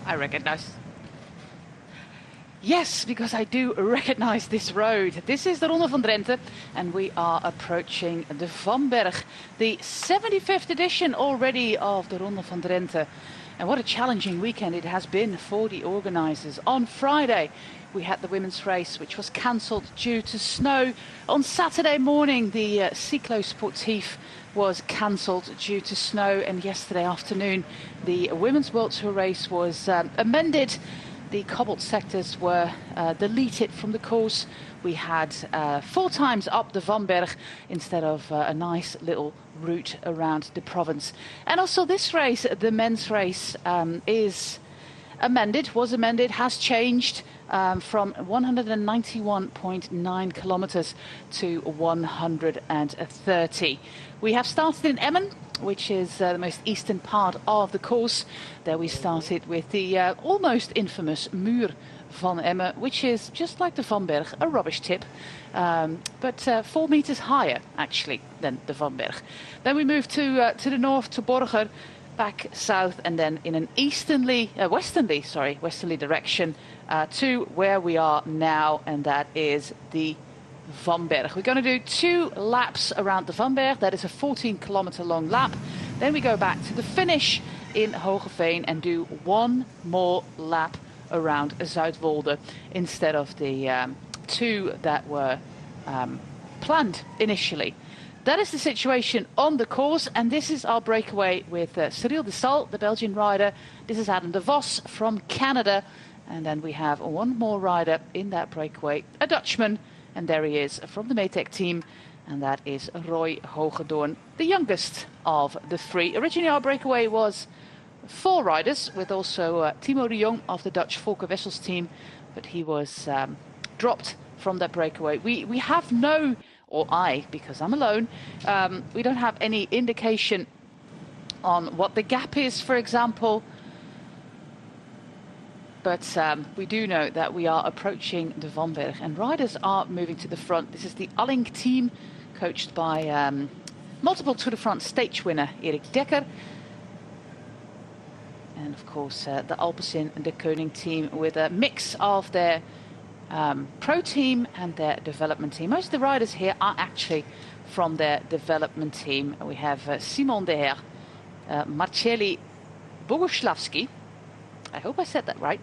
I recognize. Yes, because I do recognize this road. This is the Ronde van Drenthe, and we are approaching the Vanberg, the 75th edition already of the Ronde van Drenthe. And what a challenging weekend it has been for the organisers. On Friday, we had the women's race, which was cancelled due to snow. On Saturday morning, the Cyclo Sportief was cancelled due to snow. And yesterday afternoon, the women's World Tour race was amended. The cobbled sectors were deleted from the course. We had 4 times up the Vanberg instead of a nice little route around the province. And also this race, the men's race, was amended, has changed from 191.9 kilometers to 130. We have started in Emmen, which is the most eastern part of the course. There we started with the almost infamous Muur van Emmen, which is just like the Vanberg, a rubbish tip, but 4 meters higher actually than the Vanberg. Then we moved to the north to Borger, back south, and then in an westerly direction to where we are now, and that is the Vanberg. We're going to do 2 laps around the Vanberg. That is a 14-kilometer long lap. Then we go back to the finish in Hogeveen and do 1 more lap around Zuidwolde instead of the 2 that were planned initially. That is the situation on the course, and this is our breakaway with Cyril de Sal, the Belgian rider. This is Adam de Vos from Canada, and then we have 1 more rider in that breakaway, a Dutchman, and there he is from the Maytag team, and that is Roy Hoogendoorn, the youngest of the 3. Originally our breakaway was 4 riders, with also Timo de Jong of the Dutch Volker Wessels team, but he was dropped from that breakaway. We have no, or I, because I'm alone, we don't have any indication on what the gap is, for example. But we do know that we are approaching the Vanberg, and riders are moving to the front. This is the Alling team, coached by multiple Tour de France stage winner Erik Dekker. And of course the Alpecin and the Koning team with a mix of their pro team and their development team. Most of the riders here are actually from their development team. We have Simon de Heer, Marceli Boguslavski, I hope I said that right,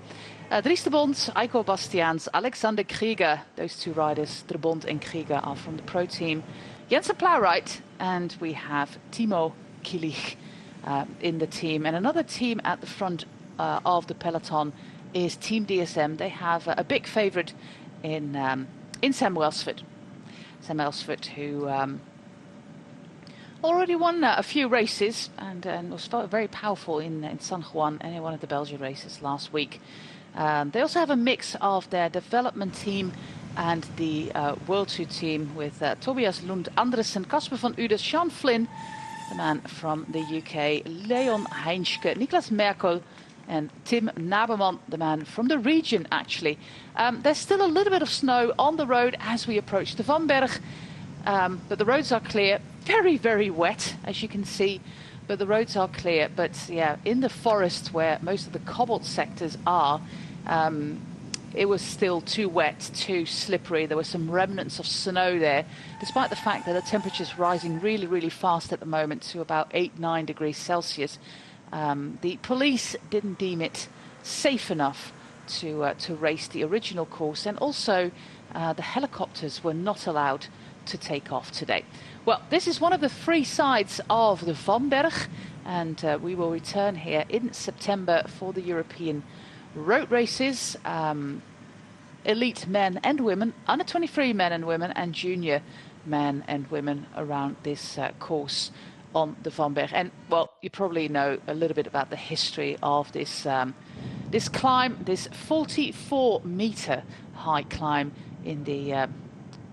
Dries de Bond, Eiko Bastiaans, Alexander Krieger. Those 2 riders, de Bond and Krieger, are from the pro team. Jensen Plowright, and we have Timo Kilich in the team. And another team at the front of the peloton is Team DSM. They have a big favourite in Sam Welsford. Sam Welsford, who already won a few races and was very powerful in San Juan and in one of the Belgian races last week. They also have a mix of their development team and the World Tour team with Tobias Lund Andersen, Casper van Uden, Sean Flynn, the man from the UK, Leon Heinschke, Niklas Merkel, and Tim Naberman, the man from the region, actually. There's still a little bit of snow on the road as we approach the Vanberg, but the roads are clear. Very, very wet, as you can see, but the roads are clear. But yeah, in the forest where most of the cobbled sectors are, it was still too wet, too slippery. There were some remnants of snow there, despite the fact that the temperature's rising really, really fast at the moment to about 8-9 degrees Celsius. The police didn't deem it safe enough to race the original course, and also the helicopters were not allowed to take off today. Well, this is one of the 3 sides of the Vanberg, and we will return here in September for the European road races, elite men and women, under 23 men and women, and junior men and women around this course on the Vanberg. And well, you probably know a little bit about the history of this this climb, this 44-meter high climb in the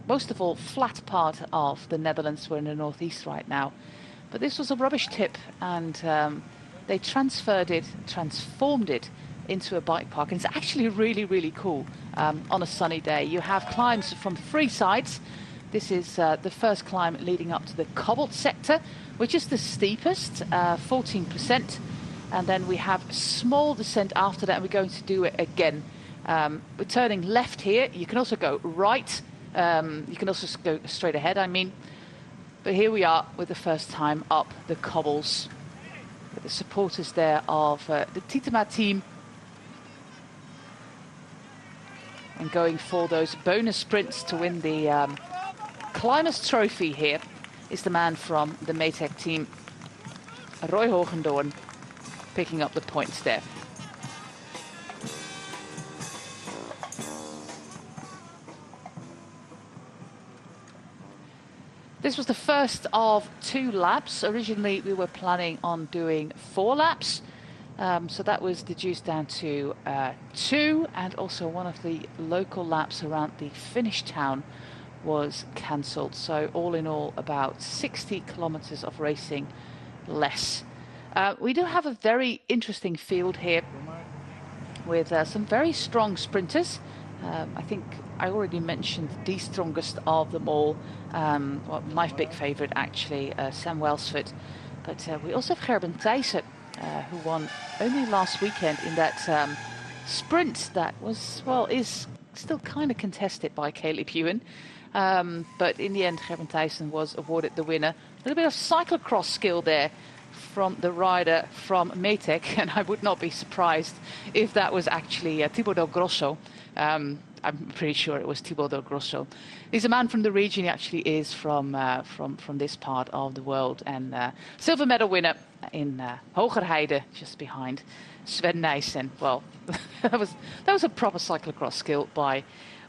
most of all flat part of the Netherlands. We're in the northeast right now, but this was a rubbish tip, and they transformed it into a bike park, and it's actually really, really cool on a sunny day. You have climbs from 3 sides. This is the first climb leading up to the cobbled sector, which is the steepest, 14%. and then we have a small descent after that, and we're going to do it again. We're turning left here. You can also go right. You can also go straight ahead, I mean. But here we are with the first time up the cobbles, with the supporters there of the Titema team. And going for those bonus sprints to win the Climbers Trophy here is the man from the Maytag team, Roy Hogendoorn, picking up the points there. This was the first of 2 laps. Originally, we were planning on doing 4 laps. So that was reduced down to 2, and also one of the local laps around the Finnish town was cancelled. So all in all, about 60 kilometers of racing less. We do have a very interesting field here with some very strong sprinters. I think I already mentioned the strongest of them all. Well, my big favourite actually, Sam Welsford. But we also have Gerben Thijssen, who won only last weekend in that sprint that was, well, is still kind of contested by Caleb Ewan. But in the end, Gerben Thijssen was awarded the winner. A little bit of cyclocross skill there from the rider from Maytag, and I would not be surprised if that was actually Thibaut Del Grosso. I'm pretty sure it was Thibaut Del Grosso. He's a man from the region. He actually is from this part of the world, and silver medal winner in Hogerheide, just behind Sven Nijssen. Well, that was a proper cyclocross skill by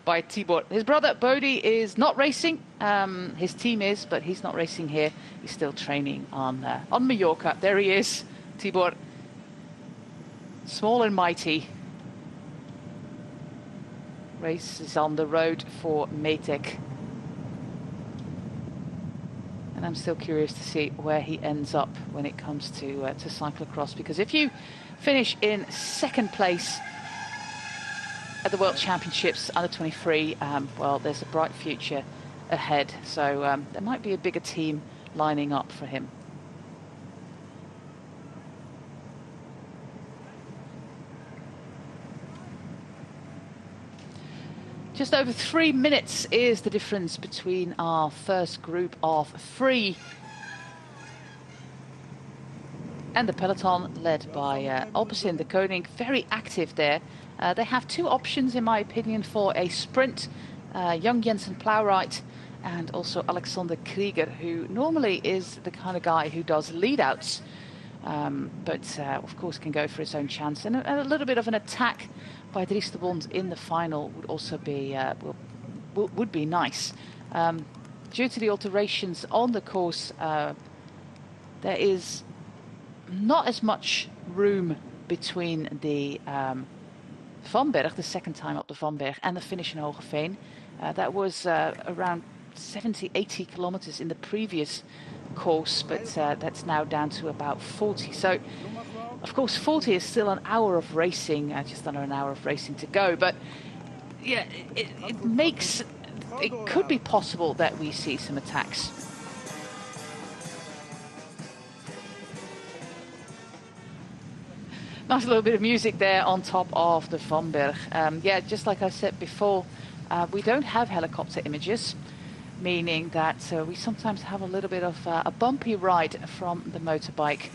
Thibaut. His brother Bodie is not racing. His team is, but he's not racing here. He's still training on Mallorca. There he is, Thibaut. Small and mighty. Race is on the road for Maytag. And I'm still curious to see where he ends up when it comes to cyclocross, because if you finish in 2nd place at the World Championships under 23, well, there's a bright future ahead. So there might be a bigger team lining up for him. Just over 3 minutes is the difference between our first group of 3 and the peloton, led by Alpecin de Koning, very active there. They have 2 options, in my opinion, for a sprint. Young Jensen Plowright and also Alexander Krieger, who normally is the kind of guy who does lead-outs, but of course can go for his own chance. And a little bit of an attack by Dries de Bond in the final would also be would be nice. Due to the alterations on the course, there is not as much room between the Vanberg, the 2nd time up the Vanberg, and the finish in Hogeveen. That was around 70-80 kilometers in the previous course, but that's now down to about 40. So, of course, 40 is still an hour of racing, just under an hour of racing to go. But yeah, it could be possible that we see some attacks. Nice little bit of music there on top of the Vanberg. Yeah, just like I said before, we don't have helicopter images, meaning that we sometimes have a little bit of a bumpy ride from the motorbike.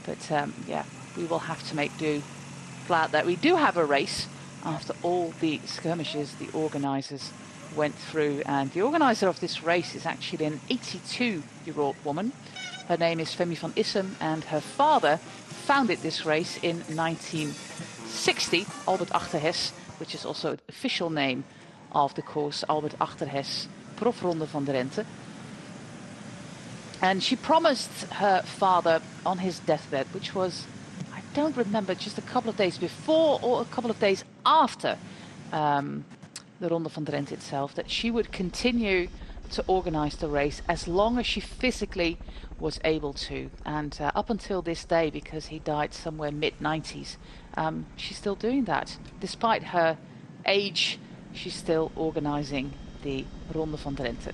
But yeah, we will have to make do. Glad that we do have a race after all the skirmishes the organisers went through. And the organiser of this race is actually an 82-year-old woman. Her name is Femi van Issem, and her father founded this race in 1960, Albert Achterhes, which is also the official name of the course, Albert Achterhes Profronde van Drenthe. And she promised her father on his deathbed, which was, I don't remember, just a couple of days before or a couple of days after the Ronde van Drenthe itself, that she would continue to organise the race as long as she physically was able to. And up until this day, because he died somewhere mid-90s, she's still doing that. Despite her age, she's still organising the Ronde van Drenthe.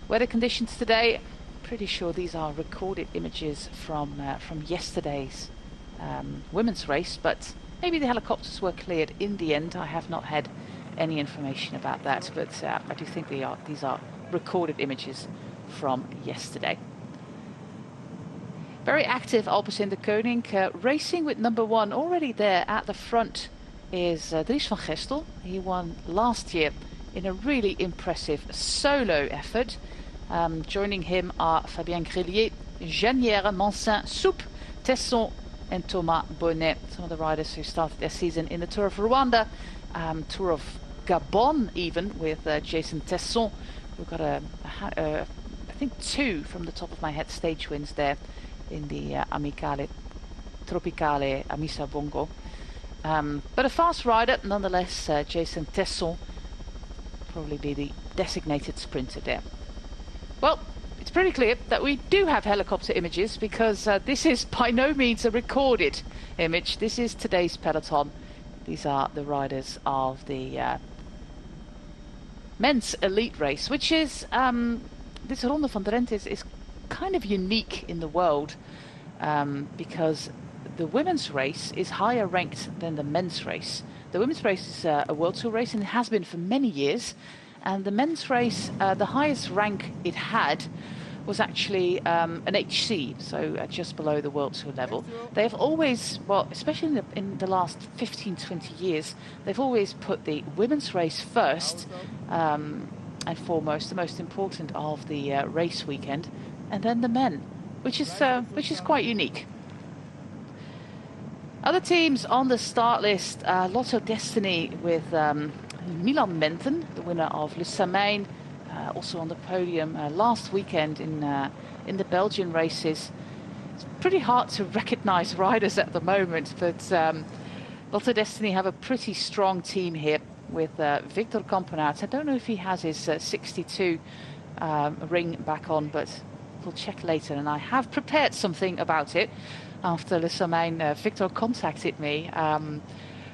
Weather conditions today, Pretty sure these are recorded images from yesterday's women's race, but maybe the helicopters were cleared in the end. I have not had any information about that, but I do think these are recorded images from yesterday. Very active Alpes in de Koning, racing with number 1 already there at the front is Dries van Gestel. He won last year in a really impressive solo effort. Joining him are Fabien Grillier, Janière, Mansin, Soupe, Tesson and Thomas Bonnet, some of the riders who started their season in the Tour of Rwanda, Tour of Gabon even, with Jason Tesson. We've got I think 2 from the top of my head stage wins there in the Amicale Tropicale Amisa Bongo. But a fast rider nonetheless. Jason Tesson probably be the designated sprinter there. Well, it's pretty clear that we do have helicopter images, because this is by no means a recorded image. This is today's peloton. These are the riders of the men's elite race, which is this Ronde van Drenthe is kind of unique in the world, because the women's race is higher ranked than the men's race. The women's race is a World Tour race, and it has been for many years. And the men's race, the highest rank it had was actually an HC, so just below the World Tour level. They have always, well, especially in the last 15, 20 years, they've always put the women's race first and foremost, the most important of the race weekend, and then the men, which is quite unique. Other teams on the start list, Lotto Destiny with Milan Menten, the winner of Le Samijn, also on the podium last weekend in the Belgian races. It's pretty hard to recognize riders at the moment, but Lotto Destiny have a pretty strong team here with Victor Kampenaerts. I don't know if he has his 62 ring back on, but we'll check later, and I have prepared something about it. After Le Samijn, Victor contacted me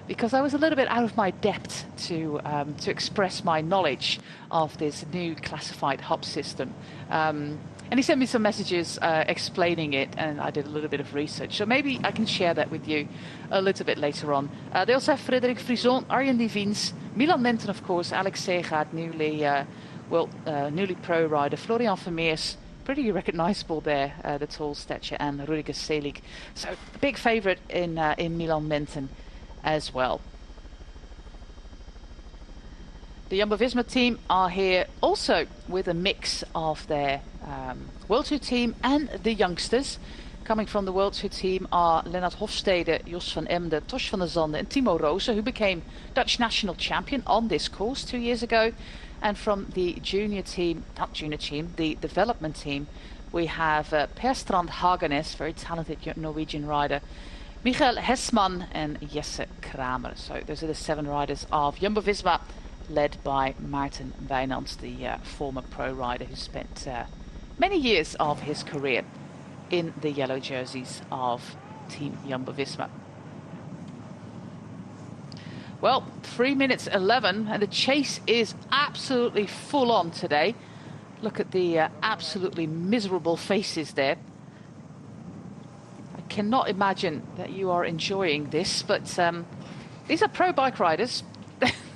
because I was a little bit out of my depth to express my knowledge of this new classified hub system. And he sent me some messages explaining it, and I did a little bit of research. So maybe I can share that with you a little bit later on. They also have Frederik Frison, Arjen Divins, Milan Menten, of course, Alex Segaard, newly pro rider, Florian Vermeers, pretty recognizable there, the tall stature, and Rudiger Selig. So a big favorite in Milan Menten as well. The Jumbo-Visma team are here also with a mix of their World Tour team and the youngsters. Coming from the World Tour team are Lennart Hofstede, Jos van Emden, Tosh van der Zande and Timo Rosa, who became Dutch national champion on this course 2 years ago. And from the junior team, the development team, we have Per Strand Hagenes, very talented Norwegian rider, Michael Hesman and Jesse Kramer. So those are the 7 riders of Jumbo-Visma, led by Maarten Wijnands, the former pro rider who spent many years of his career in the yellow jerseys of Team Jumbo-Visma. Well, 3 minutes 11, and the chase is absolutely full on today. Look at the absolutely miserable faces there. I cannot imagine that you are enjoying this, but these are pro bike riders.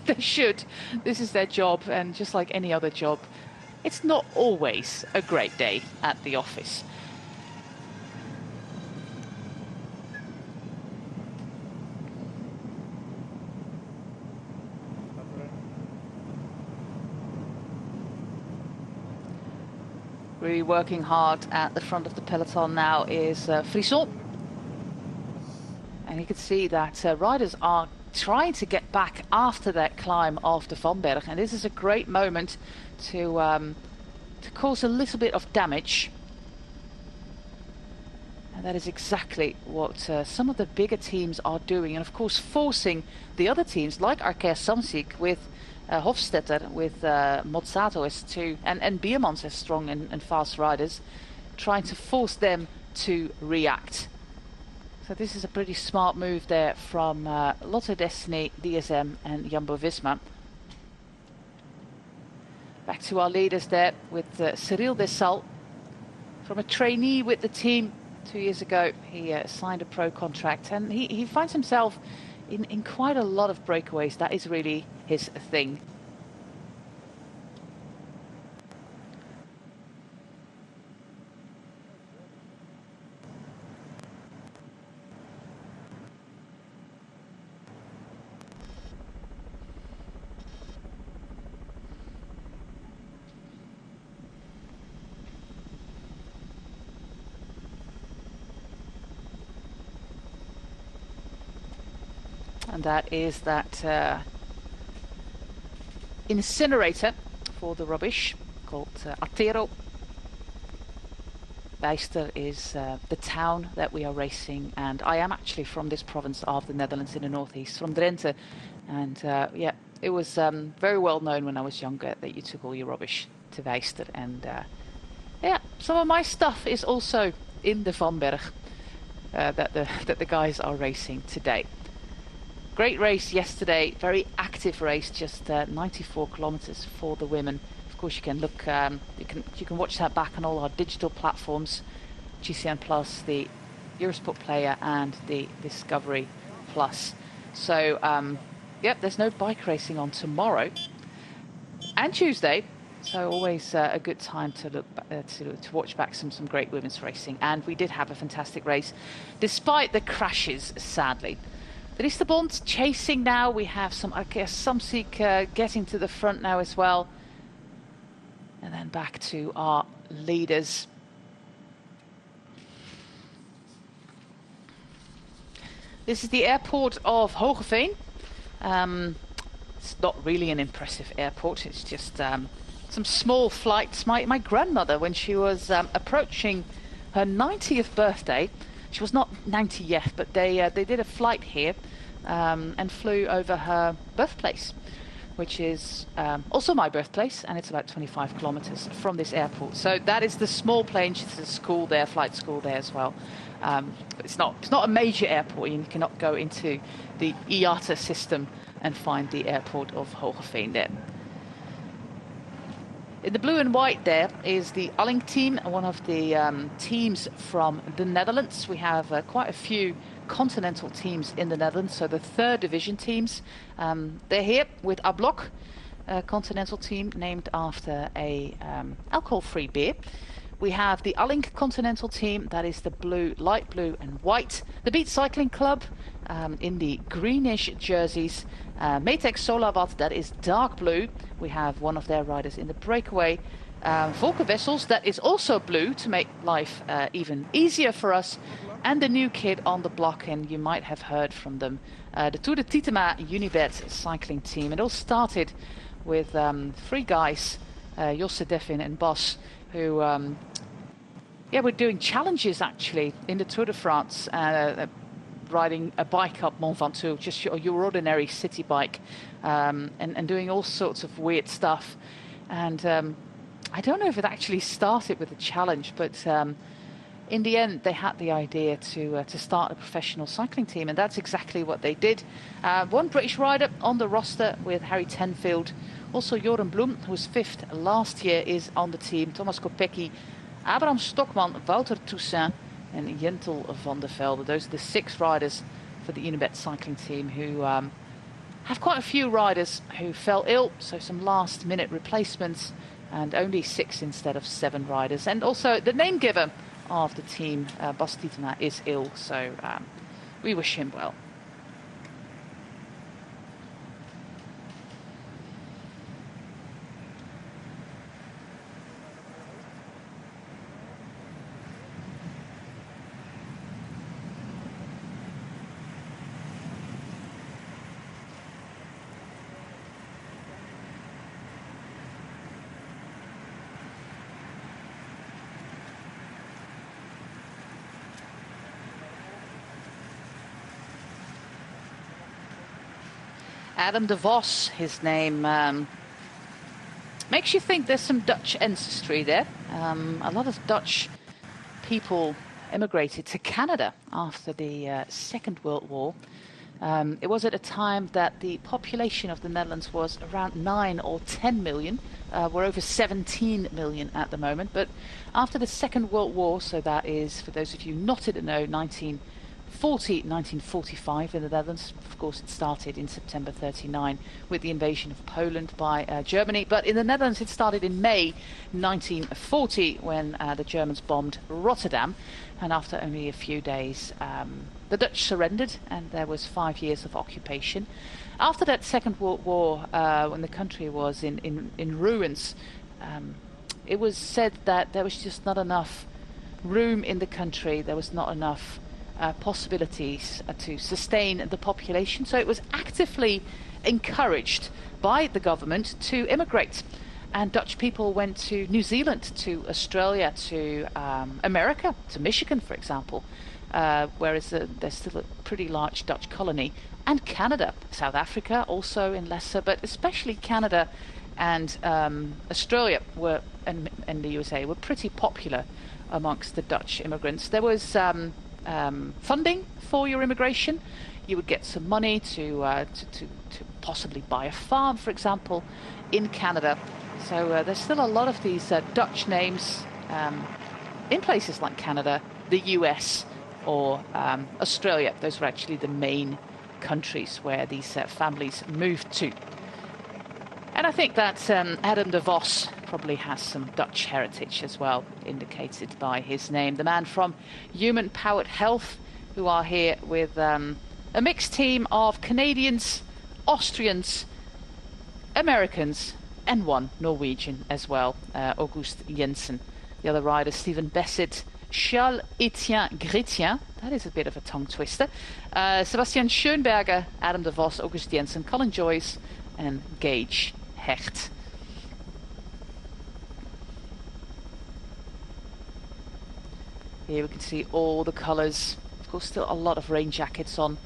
They should. This is their job, and just like any other job, it's not always a great day at the office. Really working hard at the front of the peloton now is Frison. And you can see that riders are trying to get back after that climb of the Vanberg. And this is a great moment to cause a little bit of damage. And that is exactly what some of the bigger teams are doing. And of course forcing the other teams like Achterhes Samsic with Hofstetter, with Mozzato as two, and Biermans as strong and fast riders, trying to force them to react. So this is a pretty smart move there from Lotto Destiny, DSM and Jumbo-Visma. Back to our leaders there with Cyril Dessal, from a trainee with the team 2 years ago. He signed a pro contract, and he finds himself in quite a lot of breakaways. That is really his thing. And that is that incinerator for the rubbish called Achterhes. Bijster is the town that we are racing, and I am actually from this province of the Netherlands in the northeast, from Drenthe. And yeah, it was very well known when I was younger that you took all your rubbish to Bijster. And yeah, some of my stuff is also in the Vanberg that the guys are racing today. Great race yesterday, very active race, just 94 kilometers for the women. Of course, you can look, you can watch that back on all our digital platforms, GCN Plus, the Eurosport Player, and the Discovery Plus. So, yep, there's no bike racing on tomorrow and Tuesday. So always a good time to look to watch back some great women's racing. And we did have a fantastic race, despite the crashes, sadly. The Bond chasing now. We have some, I guess, Samsic getting to the front now as well. And then back to our leaders. This is the airport of Hogeveen. It's not really an impressive airport. It's just some small flights. My grandmother, when she was approaching her 90th birthday, she was not 90 yet, but they did a flight here and flew over her birthplace, which is also my birthplace, and it's about 25 kilometers from this airport. So that is the small plane. She's a school there, flight school there as well. It's not a major airport. You cannot go into the IATA system and find the airport of Hogeveen there. In the blue and white there is the Alink team, one of the teams from the Netherlands. We have quite a few continental teams in the Netherlands, so the third division teams. They're here with Ablok, a continental team named after a alcohol-free beer. We have the Alink continental team, that is the blue, light blue and white. The Beat Cycling Club in the greenish jerseys. Metex Solavat, that is dark blue. We have one of their riders in the breakaway. Volker Wessels, that is also blue to make life even easier for us. And the new kid on the block, and you might have heard from them, the Tour de Titema Unibet cycling team. It all started with three guys, Josse Devin and Bas, who were doing challenges actually in the Tour de France, riding a bike up Mont Ventoux, just your ordinary city bike, and doing all sorts of weird stuff. And I don't know if it actually started with a challenge, but in the end they had the idea to start a professional cycling team, and that's exactly what they did. One British rider on the roster with Harry Tenfield. Also Joran Bloem, who was 5th last year, is on the team. Thomas Kopecky, Abraham Stockman, Wouter Toussaint and Jentel van der Velde. Those are the 6 riders for the Unibet cycling team, who have quite a few riders who fell ill, so some last minute replacements, and only 6 instead of 7 riders. And also the name giver of the team, Bas Tietema, is ill, so we wish him well. Adam de Vos, his name, makes you think there's some Dutch ancestry there. A lot of Dutch people emigrated to Canada after the Second World War. It was at a time that the population of the Netherlands was around 9 or 10 million. We're over 17 million at the moment. But after the Second World War, so that is, for those of you not in the know, 1940, 1945 in the Netherlands. Of course, it started in September 39 with the invasion of Poland by Germany. But in the Netherlands, it started in May 1940 when the Germans bombed Rotterdam. And after only a few days, the Dutch surrendered, and there was 5 years of occupation. After that Second World War, when the country was in ruins, it was said that there was just not enough room in the country. There was not enough possibilities to sustain the population. So it was actively encouraged by the government to immigrate. And Dutch people went to New Zealand, to Australia, to America, to Michigan, for example, whereas there's still a pretty large Dutch colony, and Canada, South Africa, also in lesser, but especially Canada and Australia and the USA were pretty popular amongst the Dutch immigrants. There was funding for your immigration. You would get some money to possibly buy a farm, for example, in Canada. So there's still a lot of these Dutch names in places like Canada, the US, or Australia. Those were actually the main countries where these families moved to. And I think that Adam de Vos probably has some Dutch heritage as well, indicated by his name. The man from Human Powered Health, who are here with a mixed team of Canadians, Austrians, Americans, and one Norwegian as well, August Jensen. The other riders, Stephen Bessett, Charles-Etienne Gritien, that is a bit of a tongue twister, Sebastian Schoenberger, Adam de Vos, August Jensen, Colin Joyce, and Gage Hecht. Here we can see all the colours. Of course, still a lot of rain jackets on,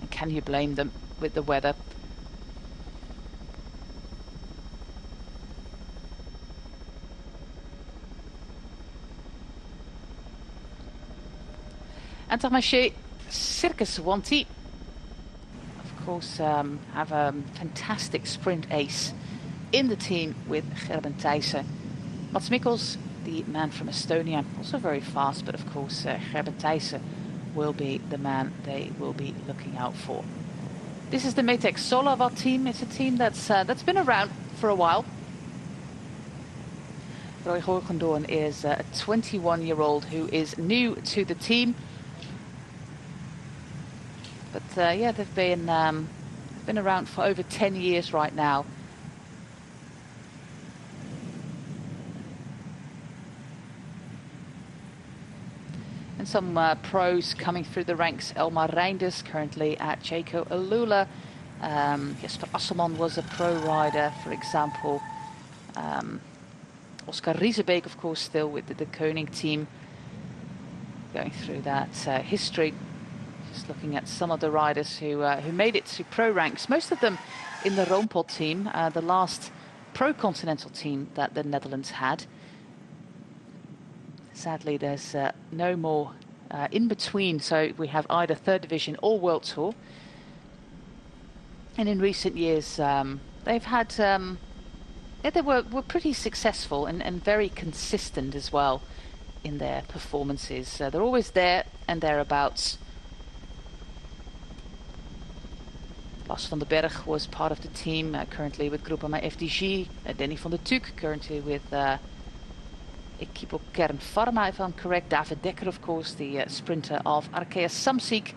and can you blame them with the weather? Intermarché Circus Wanty, of course, have a fantastic sprint ace in the team with Gerben Thijssen. Mats Mikkels, the man from Estonia, also very fast, but of course Gerben Thijssen will be the man they will be looking out for. This is the Metec Solava team. It's a team that's been around for a while. Roy Gooijendoorn is a 21-year-old who is new to the team. But yeah, they've been around for over 10 years right now. And some pros coming through the ranks. Elmar Reinders currently at Jaco Alula. Jesper Asselman was a pro rider, for example. Oscar Riesebeek, of course, still with the Koning team. Going through that history. Just looking at some of the riders who made it to pro ranks. Most of them in the Roompot team, the last pro-continental team that the Netherlands had. Sadly, there's no more in between, so we have either third division or World Tour. And in recent years, they've had, yeah, they were pretty successful and very consistent as well in their performances. They're always there and thereabouts. Lars van den Berg was part of the team, currently with Groupama FDG. Danny van der Tuuk, currently with Equipo Kern Pharma, if I'm correct. David Dekker, of course, the sprinter of Arkea Samsic.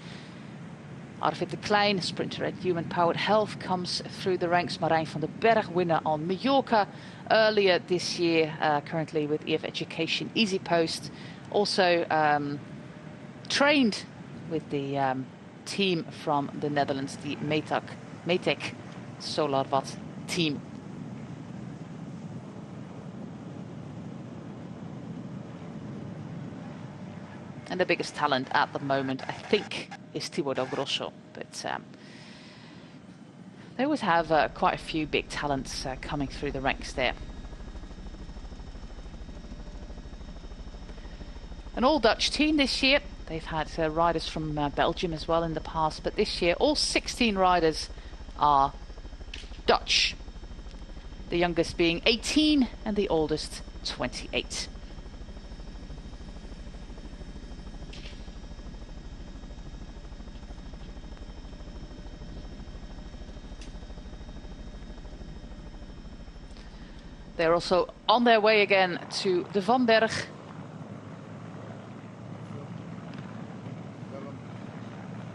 Arvid de Klein, sprinter at Human Powered Health, comes through the ranks. Marijn van den Berg, winner on Mallorca earlier this year, currently with EF Education Easy Post. Also trained with the team from the Netherlands, the Metec Solarvat team. And the biggest talent at the moment, I think, is Thibaut Grosso. But they always have quite a few big talents coming through the ranks there. An all-Dutch team this year. They've had riders from Belgium as well in the past, but this year all 16 riders are Dutch. The youngest being 18 and the oldest 28. They're also on their way again to the Van Berg.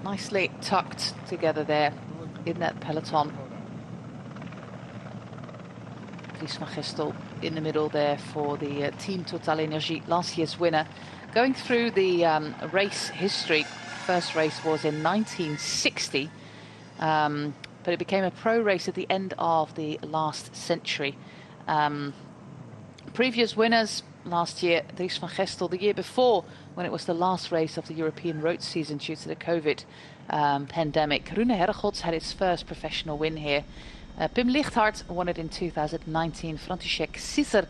Nicely tucked together there in that peloton. Dries van Gestel in the middle there for the Team Total Energie, last year's winner. Going through the race history, first race was in 1960, but it became a pro race at the end of the last century. Previous winners last year, Dries van Gestel, the year before, when it was the last race of the European road season due to the COVID pandemic. Rune Herregods had his first professional win here. Pim Lichthart won it in 2019. František Sisser,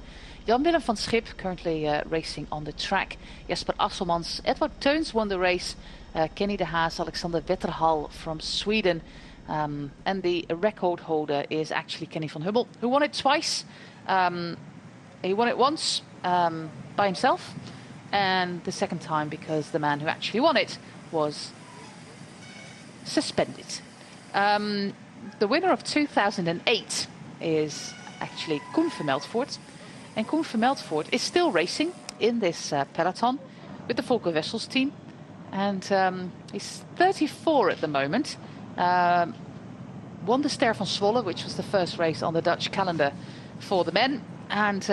Jan-Willem van Schip currently racing on the track. Jesper Asselmans, Edward Teuns won the race. Kenny de Haas, Alexander Wetterhal from Sweden. And the record holder is actually Kenny van Hummel, who won it twice. He won it once by himself, and the second time because the man who actually won it was suspended. The winner of 2008 is actually Koen Vermeldvoort. And Koen Vermeldvoort is still racing in this peloton with the Volker Wessels team. And he's 34 at the moment. Won the Ster van Zwolle, which was the first race on the Dutch calendar for the men. And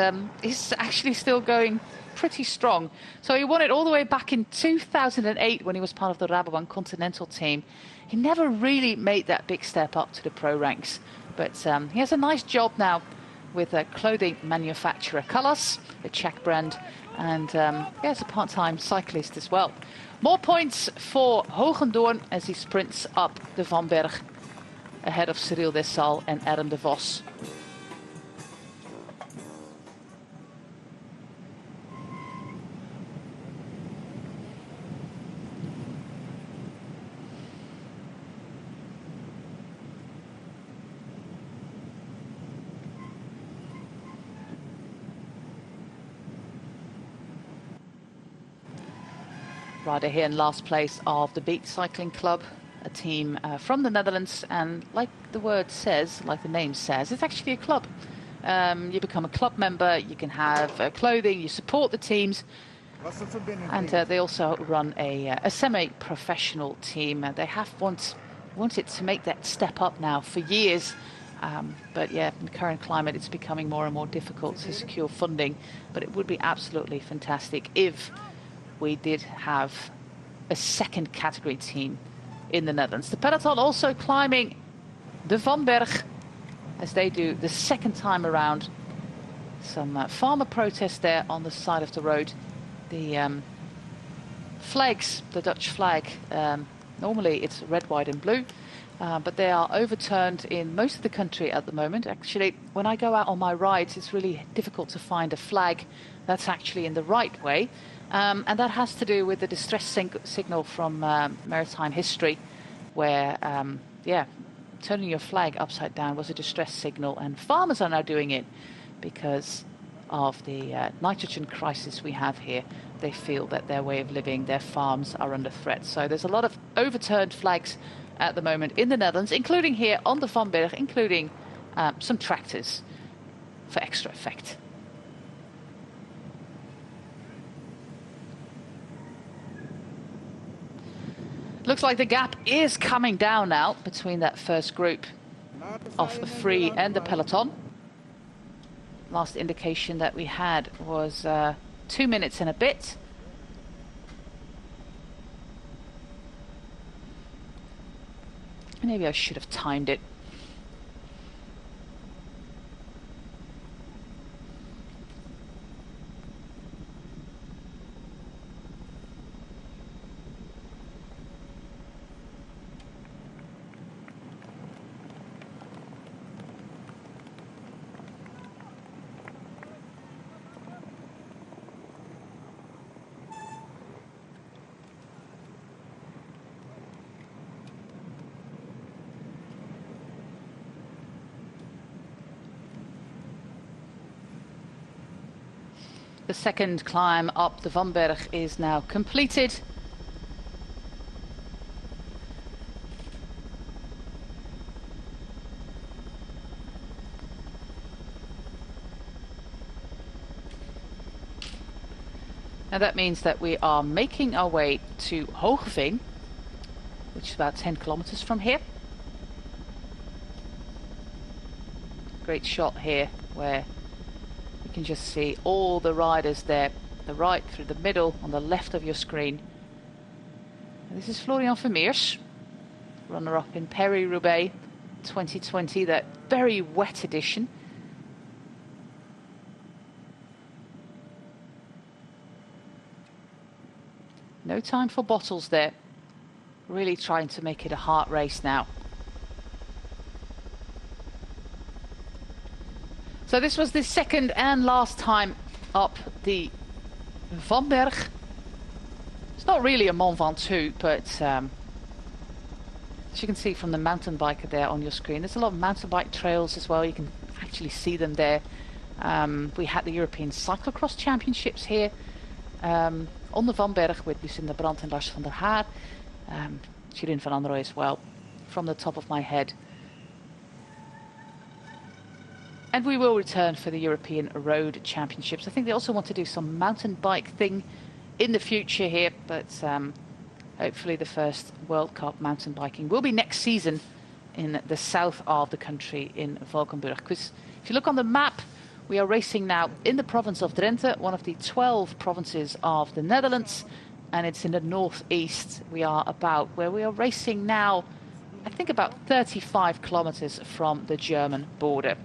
he's actually still going pretty strong. So he won it all the way back in 2008 when he was part of the Rabobank Continental team. He never really made that big step up to the pro ranks. But he has a nice job now with a clothing manufacturer, Callas, the Czech brand. And he's a part-time cyclist as well. More points for Hogendoorn as he sprints up the Van Berg ahead of Cyril Dessal and Adam de Vos. Rider here in last place of the Beat Cycling Club, a team from the Netherlands, and like the word says, like the name says, it's actually a club. You become a club member, you can have clothing, you support the teams, and they also run a semi-professional team. They have wanted to make that step up now for years, but yeah, in the current climate it's becoming more and more difficult to secure funding, but it would be absolutely fantastic if we did have a second category team in the Netherlands. The peloton also climbing the Van Berg as they do the second time around. Some farmer protest there on the side of the road. The flags, the Dutch flag, normally it's red, white and blue, but they are overturned in most of the country at the moment. Actually, when I go out on my rides, it's really difficult to find a flag that's actually in the right way. And that has to do with the distress signal from maritime history, where, turning your flag upside down was a distress signal, and farmers are now doing it because of the nitrogen crisis we have here. They feel that their way of living, their farms are under threat. So there's a lot of overturned flags at the moment in the Netherlands, including here on the Van Berg, including some tractors for extra effect. Looks like the gap is coming down now between that first group of Free and the peloton. Last indication that we had was 2 minutes and a bit. Maybe I should have timed it. The second climb up the Vomberg is now completed. And that means that we are making our way to Hoogeveen, which is about 10 kilometers from here. Great shot here where you can just see all the riders there, the right through the middle on the left of your screen. And this is Florian Vermeers, runner-up in Paris-Roubaix 2020, that very wet edition. No time for bottles there. Really trying to make it a hard race now. So this was the second and last time up the Vomberg. It's not really a Mont Ventoux, but as you can see from the mountain biker there on your screen, there's a lot of mountain bike trails as well. You can actually see them there. We had the European Cyclocross Championships here on the Vomberg with Lucinda Brandt and Lars van der Haar. Shirin van Androoy as well, from the top of my head. And we will return for the European Road Championships. I think they also want to do some mountain bike thing in the future here, but hopefully the first World Cup mountain biking will be next season in the south of the country in Valkenburg. Because if you look on the map, we are racing now in the province of Drenthe, one of the 12 provinces of the Netherlands, and it's in the northeast. We are about where we are racing now, I think about 35 kilometers from the German border.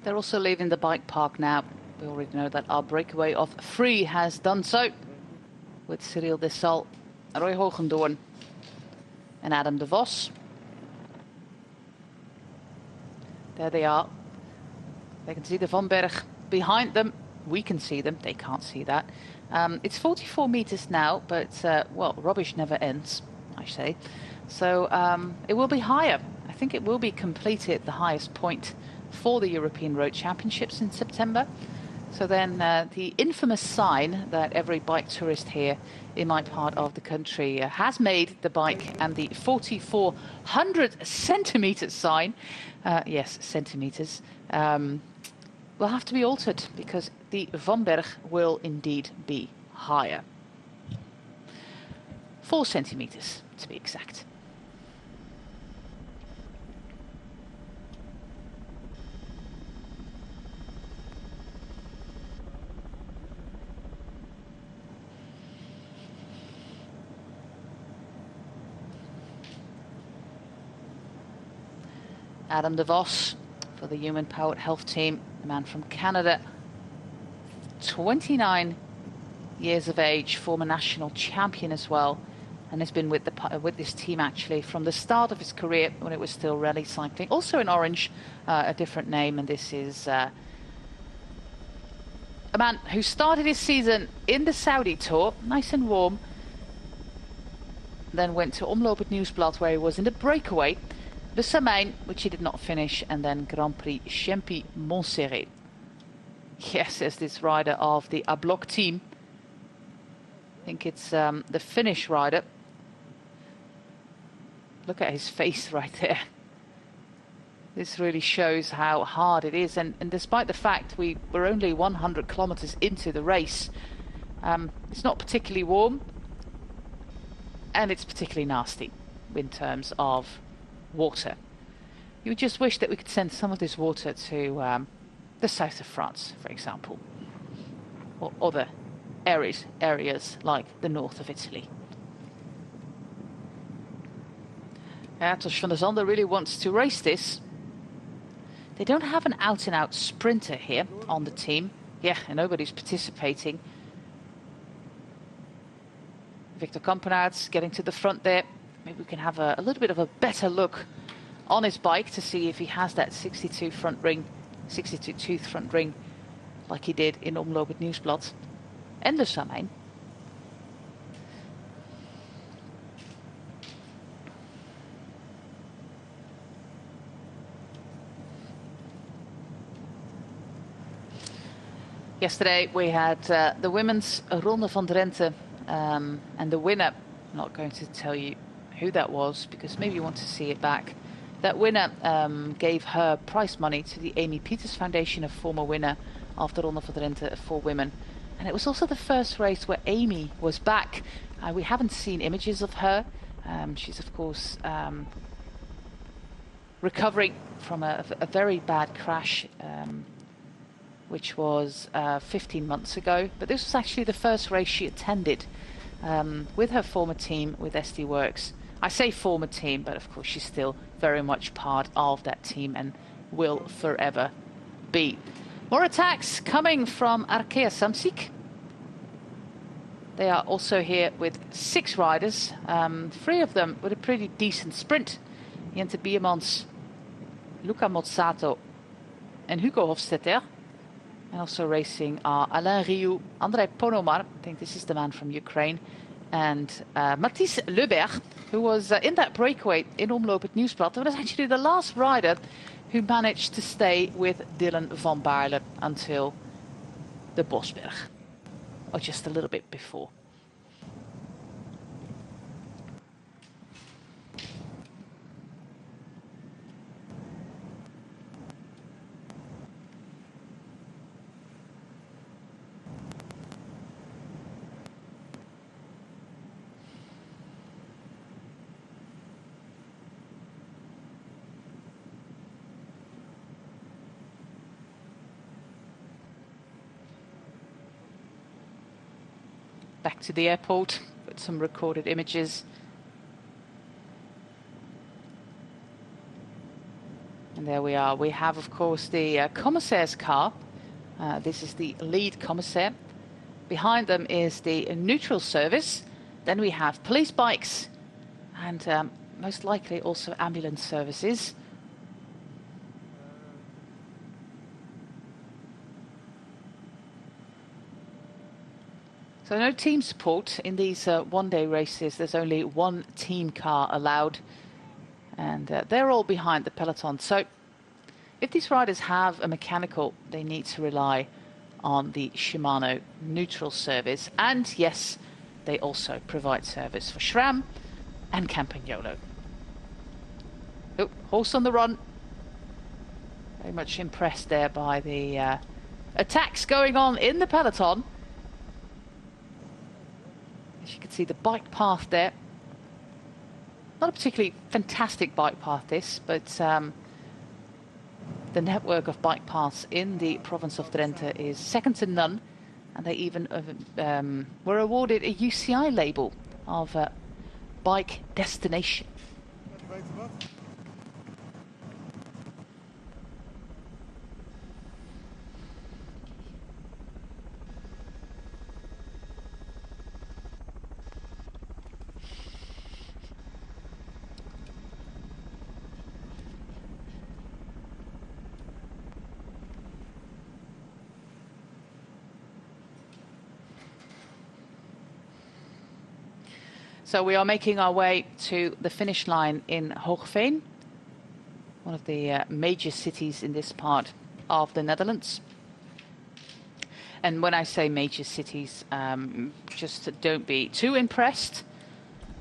They're also leaving the bike park now. We already know that our breakaway of 3 has done so, with Cyril Dessal, Roy Hoogendoorn and Adam de Vos. There they are. They can see the Vomberg behind them. We can see them. They can't see that. It's 44 meters now, but, well, rubbish never ends, I say. So it will be higher. I think it will be completed, the highest point for the European Road Championships in September. So then the infamous sign that every bike tourist here in my part of the country has made, the bike, and the 4,400 centimeter sign, yes, centimeters, will have to be altered because the Vomberg will indeed be higher. 4 centimeters to be exact. Adam de Vos for the Human Powered Health Team, a man from Canada, 29 years of age, former national champion as well, and has been with this team actually from the start of his career when it was still rally cycling. Also in orange, a different name, and this is a man who started his season in the Saudi Tour, nice and warm, then went to Omloop het Nieuwsblad where he was in the breakaway, the Samain, which he did not finish, and then Grand Prix Champy-Montserrat. Yes, says this rider of the Ablock team. I think it's the Finnish rider. Look at his face right there. This really shows how hard it is. And despite the fact we were only 100 kilometers into the race, it's not particularly warm. And it's particularly nasty in terms of water. You would just wish that we could send some of this water to the south of France, for example, or other areas like the north of Italy. Achterhes van der Zanden really wants to race this. They don't have an out-and-out sprinter here on the team. Yeah, and nobody's participating. Victor Kampenaerts getting to the front there. Maybe we can have a little bit of a better look on his bike to see if he has that 62 tooth front ring like he did in Omloop het Nieuwsblad and the Samain. Yesterday we had the women's Ronde van Drenthe, and the winner, I'm not going to tell you who that was because maybe you want to see it back. That winner gave her prize money to the Amy Peters Foundation, a former winner of the Ronde van Drenthe for women. And it was also the first race where Amy was back. We haven't seen images of her. She's of course recovering from a very bad crash, which was 15 months ago. But this was actually the first race she attended with her former team, with SD Works. I say former team, but of course she's still very much part of that team and will forever be. More attacks coming from Achterhes Samsic. They are also here with 6 riders, 3 of them with a pretty decent sprint. Jente Biermans, Luca Mozzato and Hugo Hofstetter. And also racing are Alain Riou, Andrei Ponomar, I think this is the man from Ukraine, and Mathis Leberg, who was in that breakaway in Omloop het Nieuwsblad. That was actually the last rider who managed to stay with Dylan van Baarle until the Bosberg, or just a little bit before. Back to the airport with some recorded images. And there we are. We have, of course, the commissaire's car. This is the lead commissaire. Behind them is the neutral service. Then we have police bikes and most likely also ambulance services. So no team support in these one-day races. There's only one team car allowed, and they're all behind the peloton. So if these riders have a mechanical, they need to rely on the Shimano neutral service. And yes, they also provide service for SRAM and Campagnolo. Oh, horse on the run. Very much impressed there by the attacks going on in the peloton. As you can see, the bike path there. Not a particularly fantastic bike path this, but the network of bike paths in the province of Drenthe is second to none. And they even were awarded a UCI label of bike destination. So we are making our way to the finish line in Hoogeveen, one of the major cities in this part of the Netherlands. And when I say major cities, just don't be too impressed,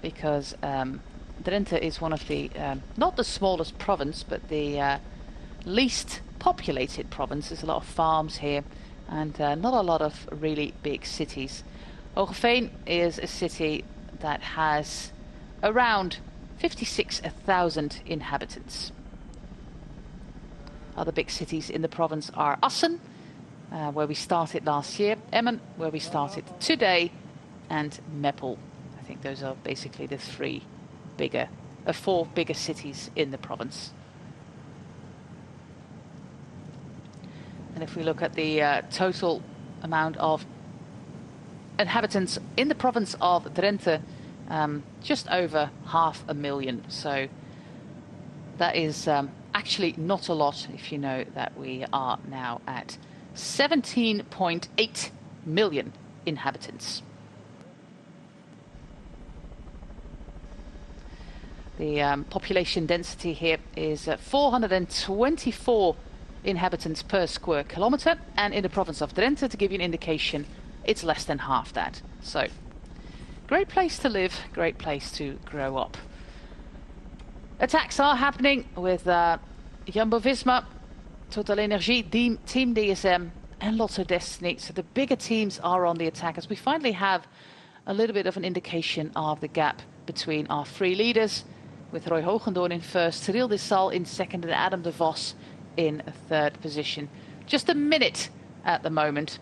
because Drenthe is one of the, not the smallest province, but the least populated province. There's a lot of farms here and not a lot of really big cities. Hoogeveen is a city that has around 56,000 inhabitants. Other big cities in the province are Assen, where we started last year, Emmen, where we started today, and Meppel. I think those are basically the four bigger cities in the province. And if we look at the total amount of inhabitants in the province of Drenthe, just over 500,000. So that is actually not a lot, if you know that we are now at 17.8 million inhabitants. The population density here is 424 inhabitants per square kilometre, and in the province of Drenthe, to give you an indication, it's less than half that. So, great place to live, great place to grow up. Attacks are happening with Jumbo-Visma, Total Energy, Team DSM and Lotto Destiny. So the bigger teams are on the attack, as we finally have a little bit of an indication of the gap between our three leaders, with Roy Hoogendoorn in first, Cyril Dessal in second and Adam de Vos in third position. Just a minute at the moment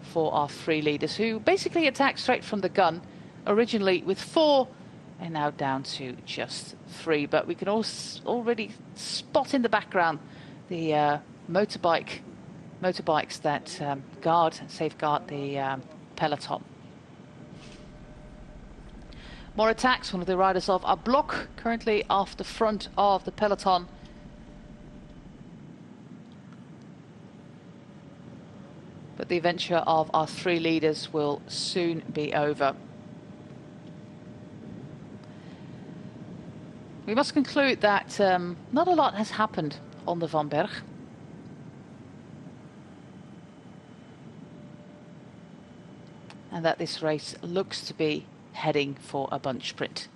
for our three leaders, who basically attacked straight from the gun, originally with 4 and now down to just 3. But we can also already spot in the background the motorbikes that safeguard the peloton. More attacks. One of the riders of our block currently off the front of the peloton. But the adventure of our three leaders will soon be over. We must conclude that not a lot has happened on the Van Berg. And that this race looks to be heading for a bunch sprint.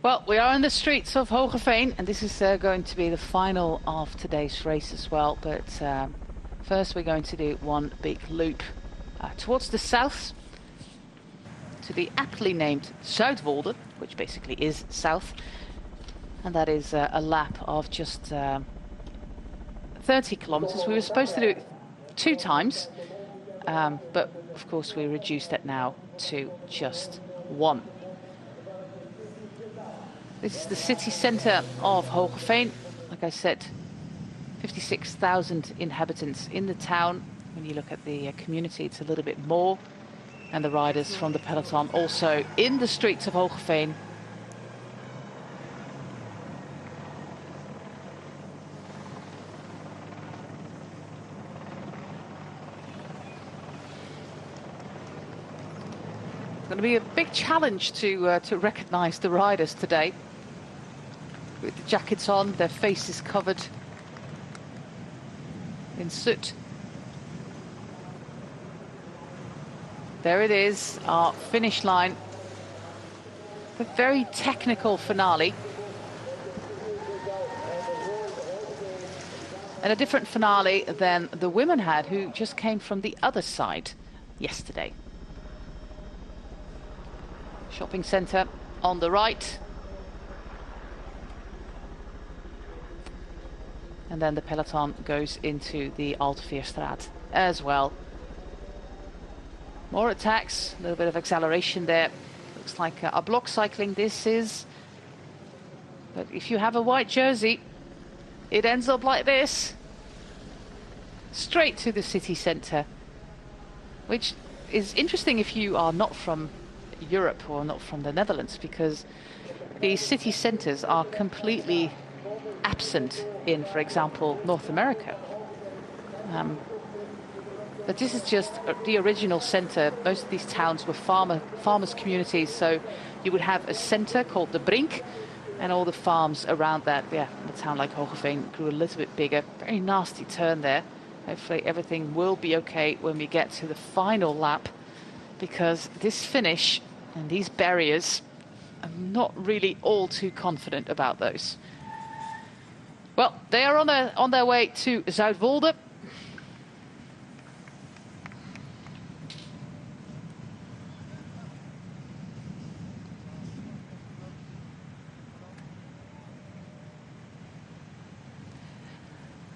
Well, we are in the streets of Hoogeveen, and this is going to be the final of today's race as well. But first we're going to do one big loop towards the south, to the aptly named Zuidwolde, which basically is south. And that is a lap of just 30 kilometers. We were supposed to do it 2 times, but of course we reduced that now to just 1. This is the city centre of Hoogeveen. Like I said, 56,000 inhabitants in the town. When you look at the community, it's a little bit more. And the riders from the peloton also in the streets of Hoogeveen. going to be a big challenge to recognise the riders today. With the jackets on, their faces covered in soot. There it is, our finish line. A very technical finale. And a different finale than the women had, who just came from the other side yesterday. Shopping centre on the right. And then the peloton goes into the Achterhes as well. More attacks, a little bit of acceleration there. Looks like a block cycling this is. But if you have a white jersey, it ends up like this. Straight to the city centre. Which is interesting if you are not from Europe or not from the Netherlands, because these city centres are completely absent in, for example, North America. But this is just the original centre. Most of these towns were farmers' communities, so you would have a centre called the Brink, and all the farms around that. Yeah, a town like Hogeveen grew a little bit bigger. Very nasty turn there. Hopefully everything will be okay when we get to the final lap, because this finish and these barriers, I'm not really all too confident about those. Well, they are on their way to Zuidwolde.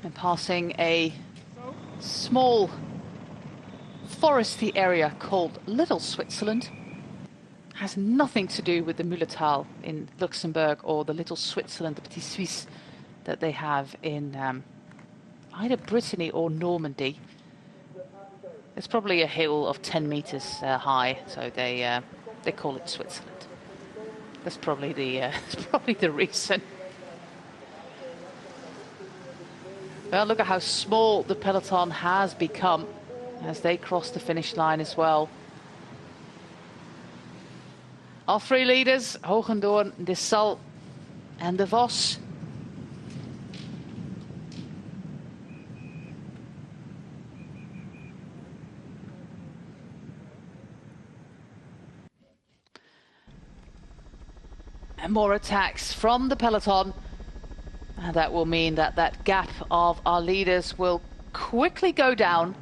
And passing a small foresty area called Little Switzerland. Has nothing to do with the Mulletal in Luxembourg or the Little Switzerland, the Petit Suisse, that they have in either Brittany or Normandy. It's probably a hill of 10 meters high, so they call it Switzerland. That's probably the reason. Well, look at how small the peloton has become as they cross the finish line as well. Our three leaders, Hogendoorn, De Sal and De Vos. And more attacks from the peloton. And that will mean that that gap of our leaders will quickly go down.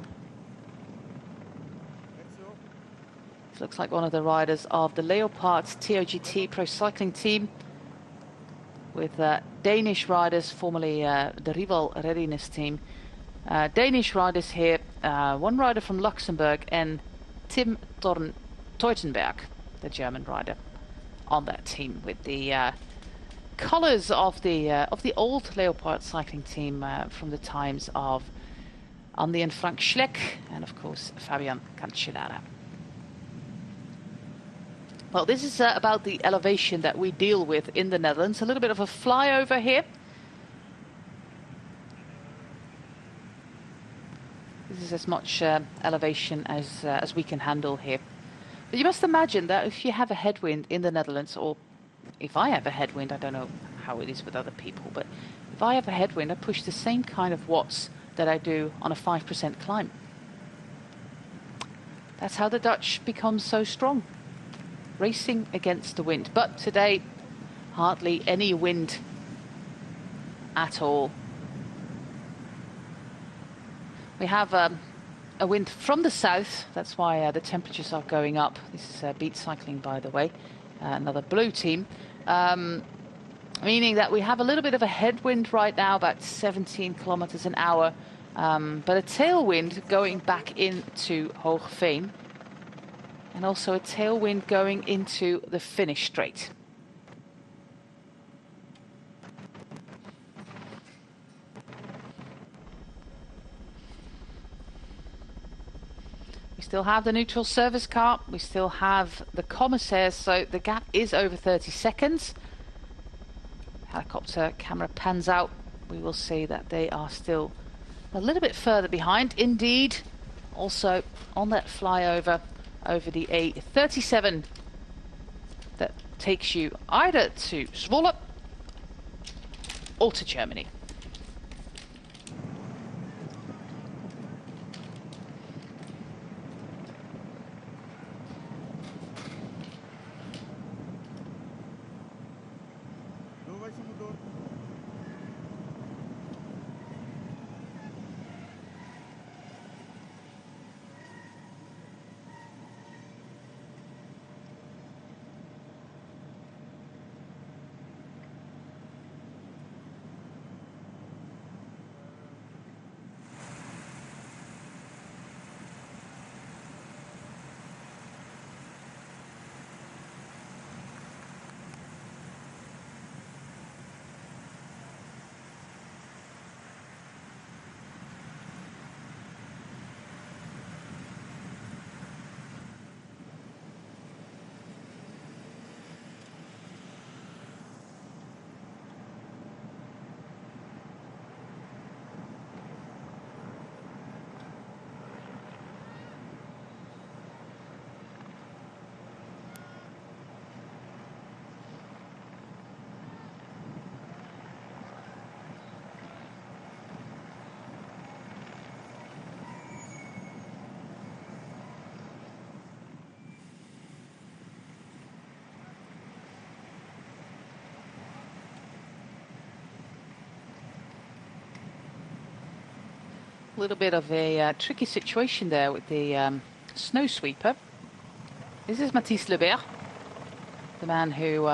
This looks like one of the riders of the Leopards TOGT Pro Cycling Team, with Danish riders, formerly the Rival Readiness Team. Danish riders here, one rider from Luxembourg and Tim Teutenberg, the German rider, on that team, with the colours of the old Leopard cycling team from the times of Andy and Frank Schleck, and of course Fabian Cancellara. Well, this is about the elevation that we deal with in the Netherlands. A little bit of a flyover here. This is as much elevation as we can handle here. But you must imagine that if you have a headwind in the Netherlands, or if I have a headwind, I don't know how it is with other people, but if I have a headwind, I push the same kind of watts that I do on a 5% climb. That's how the Dutch become so strong, racing against the wind. But today, hardly any wind at all. We have a wind from the south. That's why the temperatures are going up. This is Beat Cycling, by the way, another blue team. Meaning that we have a little bit of a headwind right now, about 17 kilometers an hour, but a tailwind going back into Hogeveen, and also a tailwind going into the finish straight. We still have the neutral service car, we still have the commissaires, so the gap is over 30 seconds. Helicopter camera pans out, we will see that they are still a little bit further behind. Indeed, also on that flyover, over the A37 that takes you either to Zwolle or to Germany. A little bit of a tricky situation there with the snow sweeper. This is Mathis Lebert, the man who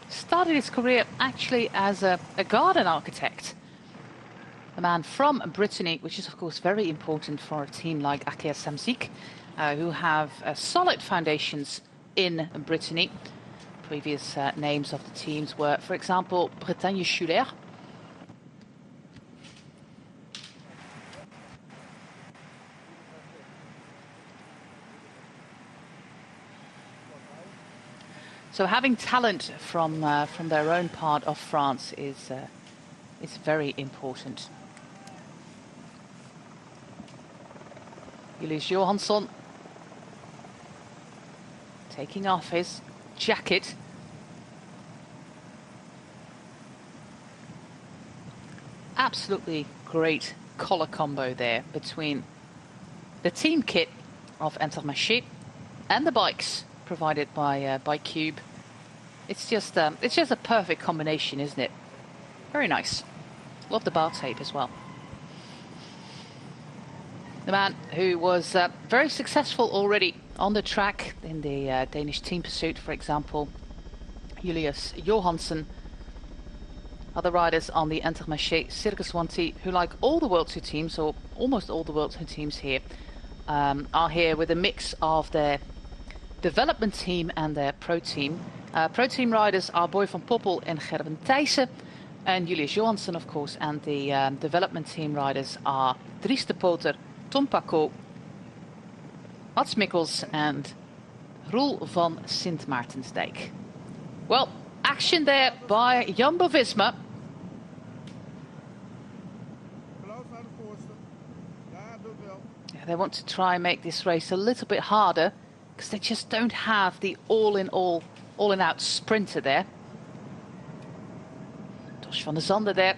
started his career actually as a garden architect. A man from Brittany, which is of course very important for a team like Achterhes, who have solid foundations in Brittany. Previous names of the teams were, for example, Bretagne Schuler. So having talent from their own part of France is very important. Julius Johansson taking off his jacket. Absolutely great color combo there between the team kit of Achterhes and the bikes provided by Cube. It's just a perfect combination, isn't it? Very nice. Love the bar tape as well. The man who was very successful already on the track in the Danish team pursuit, for example, Julius Johansson. Other riders on the Achterhes Circus 1T who, like all the World Tour teams, or almost all the World Tour teams here, are here with a mix of their development team and their pro team. Pro team riders are Boy van Poppel and Gerben Thijssen, and Julius Johansson, of course, and the development team riders are Dries de Poter, Tom Paco, Mats Mikkels and Roel van Sint Maartensdijk. Well, action there by Jumbo-Visma. Yeah, they want to try and make this race a little bit harder because they just don't have the all-in-out sprinter there. Tosh van der Zande there.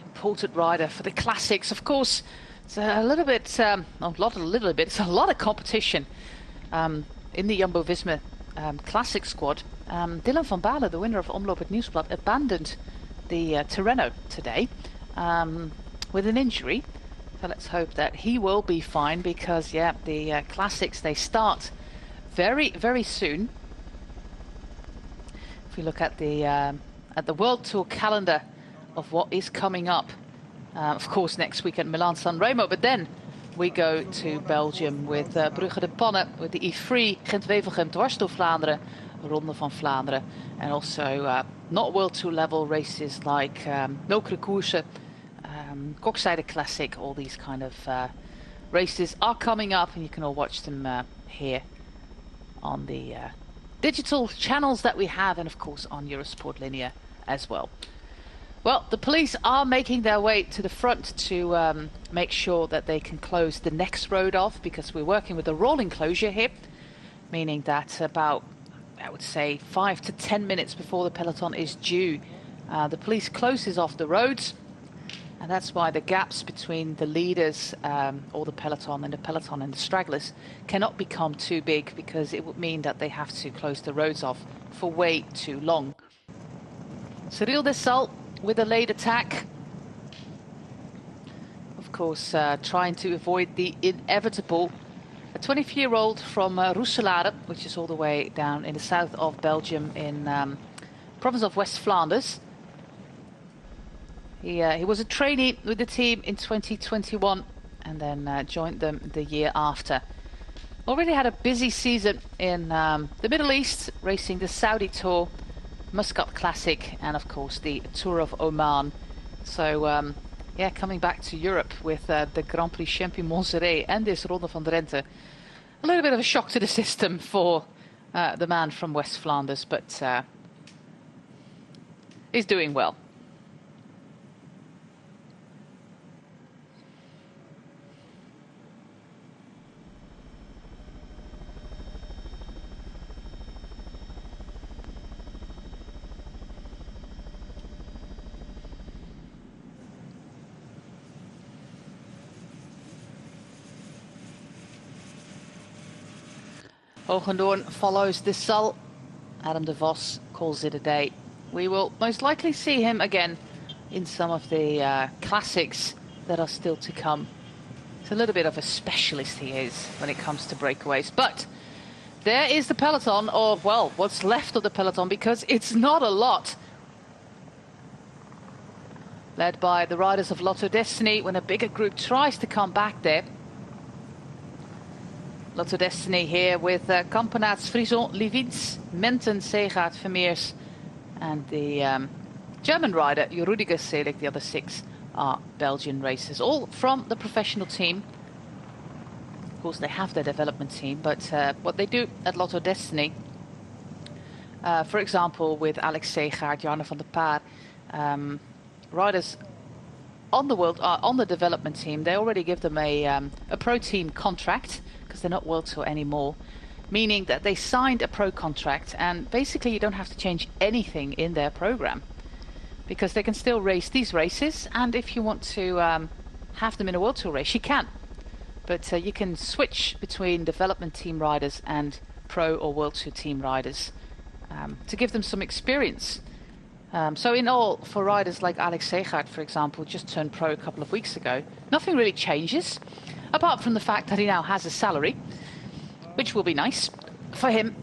Important rider for the classics, of course. It's a little bit, it's a lot of competition in the Jumbo-Visma classic squad. Dylan van Baarle, the winner of Omloop het Nieuwsblad, abandoned the Tirreno today with an injury. So let's hope that he will be fine, because yeah, the classics, they start very, very soon. If we look at the World Tour calendar of what is coming up, of course next week at Milaan-San Remo, but then we go to Belgium with Brugge de Panne, with the E3, Gent-Wevelgem, Dwars door Vlaanderen, Ronde van Vlaanderen, and also not World Tour level races like Nokere Koersen, Kokzijde Classic. All these kind of races are coming up, and you can all watch them here on the digital channels that we have, and of course on Eurosport Linear as well. Well, the police are making their way to the front to make sure that they can close the next road off, because we're working with a rolling closure here, meaning that about, I would say, 5 to 10 minutes before the peloton is due, the police closes off the roads. And that's why the gaps between the leaders or the peloton and the stragglers cannot become too big, because it would mean that they have to close the roads off for way too long. Cyril Dessal with a late attack. Of course, trying to avoid the inevitable. A 24-year-old from Roeselare, which is all the way down in the south of Belgium in province of West Flanders. He was a trainee with the team in 2021 and then joined them the year after. Already had a busy season in the Middle East, racing the Saudi Tour, Muscat Classic, and of course the Tour of Oman. So yeah, coming back to Europe with the Grand Prix Champy-Montserrat and this Ronde van Drenthe. A little bit of a shock to the system for the man from West Flanders, but he's doing well. Hogendoorn follows Dessal. Adam de Vos calls it a day. We will most likely see him again in some of the classics that are still to come. He's a little bit of a specialist, he is, when it comes to breakaways. But there is the peloton, or, well, what's left of the peloton, because it's not a lot. Led by the riders of Lotto Destiny, when a bigger group tries to come back there. Lotto Destiny here with Kampenaerts, Frison, Livins, Menten, Segaard, Vermeers, and the German rider Rudiger Selig. The other 6 are Belgian racers, all from the professional team. Of course, they have their development team, but what they do at Lotto Destiny, for example, with Alex Segaard, Jarne van der Paar, riders on the development team, they already give them a pro team contract, because they're not World Tour anymore, meaning that they signed a pro contract, and basically you don't have to change anything in their program, because they can still race these races, and if you want to have them in a World Tour race, you can. But you can switch between development team riders and pro or World Tour team riders to give them some experience. So in all, for riders like Alex Segaard, for example, just turned pro a couple of weeks ago, nothing really changes, apart from the fact that he now has a salary, which will be nice for him.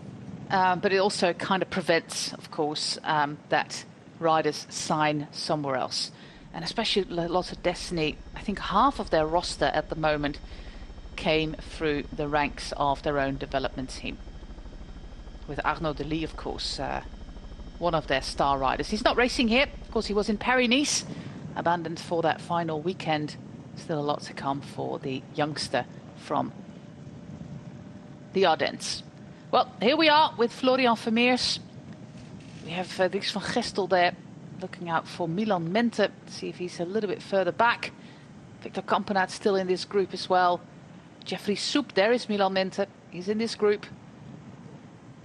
But it also kind of prevents, of course, that riders sign somewhere else. And especially Lotto Destiny, I think half of their roster at the moment came through the ranks of their own development team. With Arnaud Delis, of course, one of their star riders. He's not racing here. Of course, he was in Paris-Nice, abandoned for that final weekend. Still a lot to come for the youngster from the Ardennes. Well, here we are with Florian Vermeers. We have Dries van Gestel there, looking out for Milan Mente. See if he's a little bit further back. Victor Kampenaerts still in this group as well. Jeffrey Soep, there is Milan Mente. He's in this group.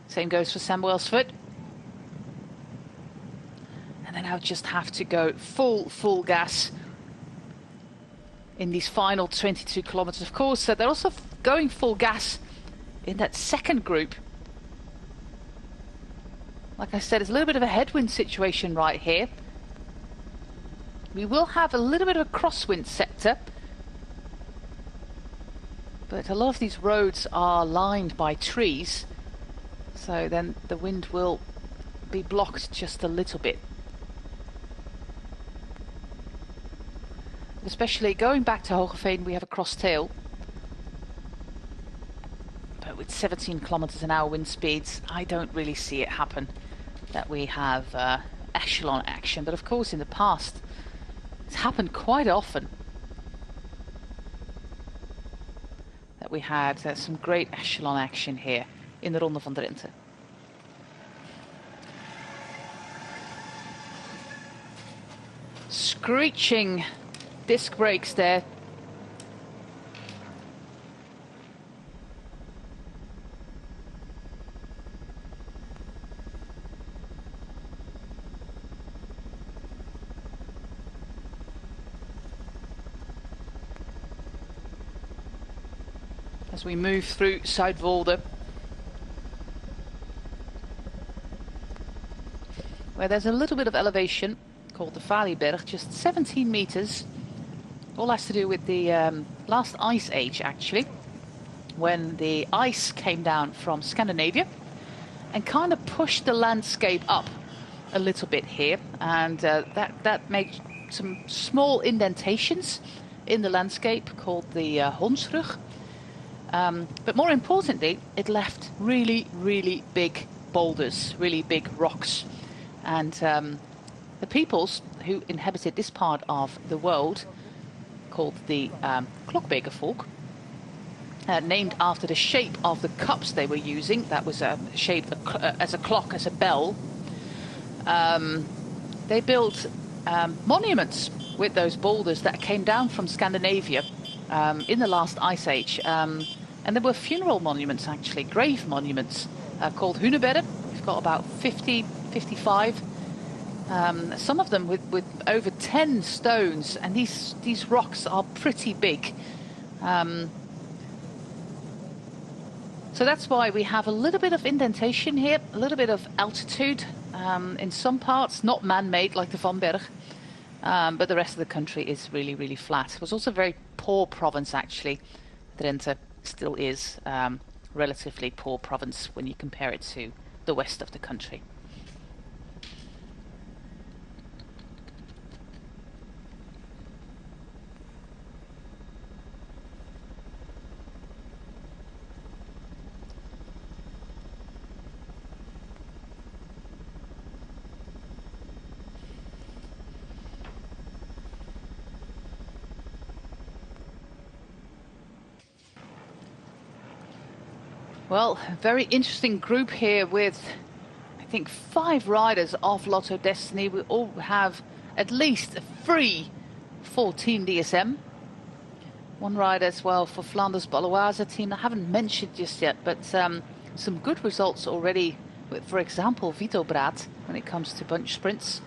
Same goes for Sam Welsford. And then I'll just have to go full gas in these final 22 kilometers. Of course, they're also going full gas in that second group. Like I said, it's a little bit of a headwind situation right here. We will have a little bit of a crosswind sector, but a lot of these roads are lined by trees, so then the wind will be blocked just a little bit. Especially going back to Hogeveen, we have a cross tail. But with 17 kilometers an hour wind speeds, I don't really see it happen that we have echelon action. But of course, in the past, it's happened quite often that we had some great echelon action here in the Ronde van Drenthe. screeching disc brakes there. As we move through Zuidwolde, where there's a little bit of elevation called the Valieberg, just 17 meters. All has to do with the last ice age, actually, when the ice came down from Scandinavia and kind of pushed the landscape up a little bit here, and that made some small indentations in the landscape called the Hondsrug. But more importantly, it left really, really big boulders, really big rocks. And the peoples who inhabited this part of the world, called the Klokbekervolk, named after the shape of the cups they were using, that was shaped as a clock, as a bell, they built monuments with those boulders that came down from Scandinavia in the last ice age. And there were funeral monuments, actually, grave monuments, called hunebedden. We've got about 50, 55. Some of them with over 10 stones, and these rocks are pretty big. So that's why we have a little bit of indentation here, a little bit of altitude in some parts, not man-made like the Vanberg, but the rest of the country is really, really flat. It was also a very poor province, actually. Drenthe still is relatively poor province when you compare it to the west of the country. Well, very interesting group here with, I think, 5 riders of Lotto Destiny. We all have at least a free 14 DSM. One rider as well for Flanders Baloise team I haven't mentioned just yet, but some good results already with, for example, Vito Braat when it comes to bunch sprints.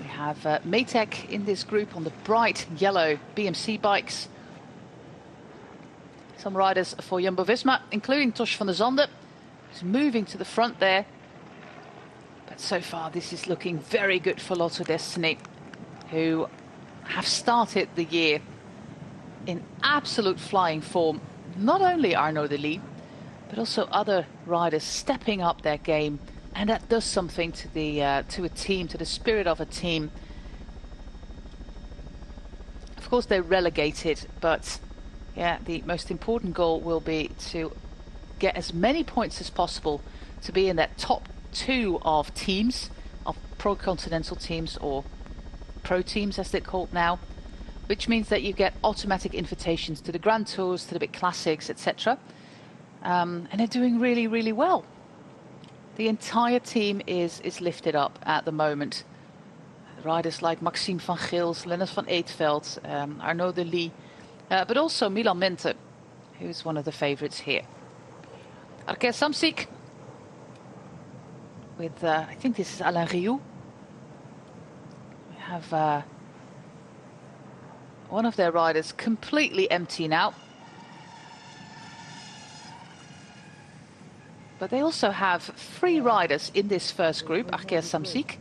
We have Maytech in this group on the bright yellow BMC bikes. Some riders for Jumbo-Visma, including Tosh van der Zande, who's moving to the front there. But so far, this is looking very good for Lotto Destiny, who have started the year in absolute flying form. Not only Arnaud de Lee, but also other riders stepping up their game, and that does something to the to a team, to the spirit of a team. Of course, they're relegated, but yeah, the most important goal will be to get as many points as possible to be in that top 2 of teams, of pro-continental teams, or pro teams as they're called now, which means that you get automatic invitations to the Grand Tours, to the big classics, etc. And they're doing really, really well. The entire team is lifted up at the moment. Riders like Maxime van Gils, Lennart van Eetveld, Arnaud de Lee, but also Milan Mente, who's one of the favorites here. Achterhes Samsic with, I think this is Alain Riou. We have one of their riders completely empty now. But they also have 3 riders in this first group, Achterhes Samsic.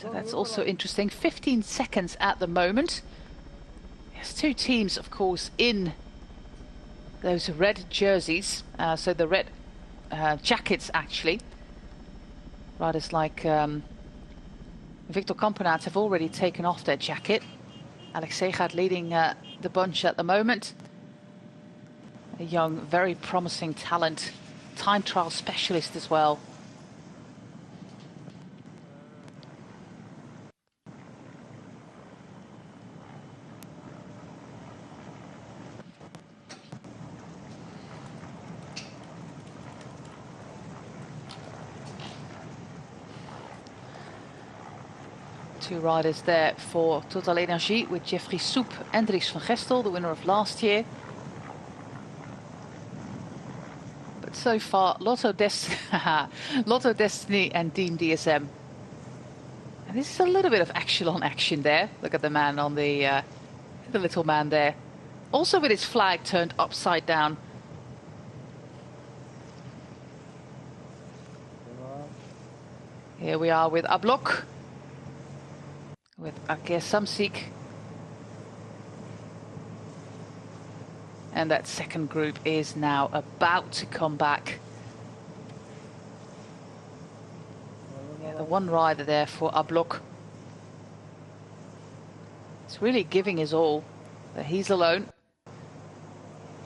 So that's also interesting. 15 seconds at the moment. There's 2 teams, of course, in those red jerseys, so the red jackets, actually. Riders like Victor Kampenaerts have already taken off their jacket. Alex Segaert leading the bunch at the moment. A young, very promising talent, time trial specialist as well. Two riders there for Total Energie with Jeffrey Soep and Dries van Gestel, the winner of last year. But so far, Lotto Destiny and Team DSM. And this is a little bit of action on action there. Look at the man on the little man there. Also with his flag turned upside down. Here we are with Ablok, with Achterhes Samsic. And that second group is now about to come back. Yeah, the one rider there for Ablok. It's really giving his all, but he's alone.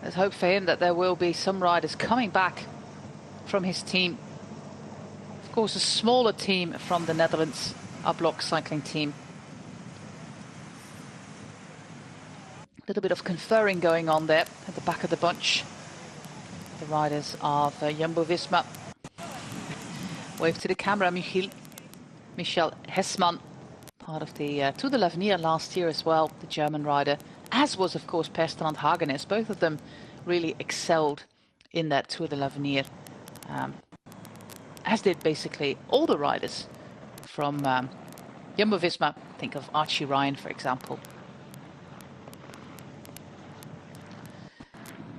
Let's hope for him that there will be some riders coming back from his team. Of course, a smaller team from the Netherlands, Ablok cycling team. A little bit of conferring going on there at the back of the bunch. The riders of Jumbo-Visma. Wave to the camera, Michel Hessmann, part of the Tour de l'Avenir last year as well, the German rider, as was of course Per Strand Hagenes. Both of them really excelled in that Tour de l'Avenir, as did basically all the riders from Jumbo-Visma. Think of Archie Ryan, for example.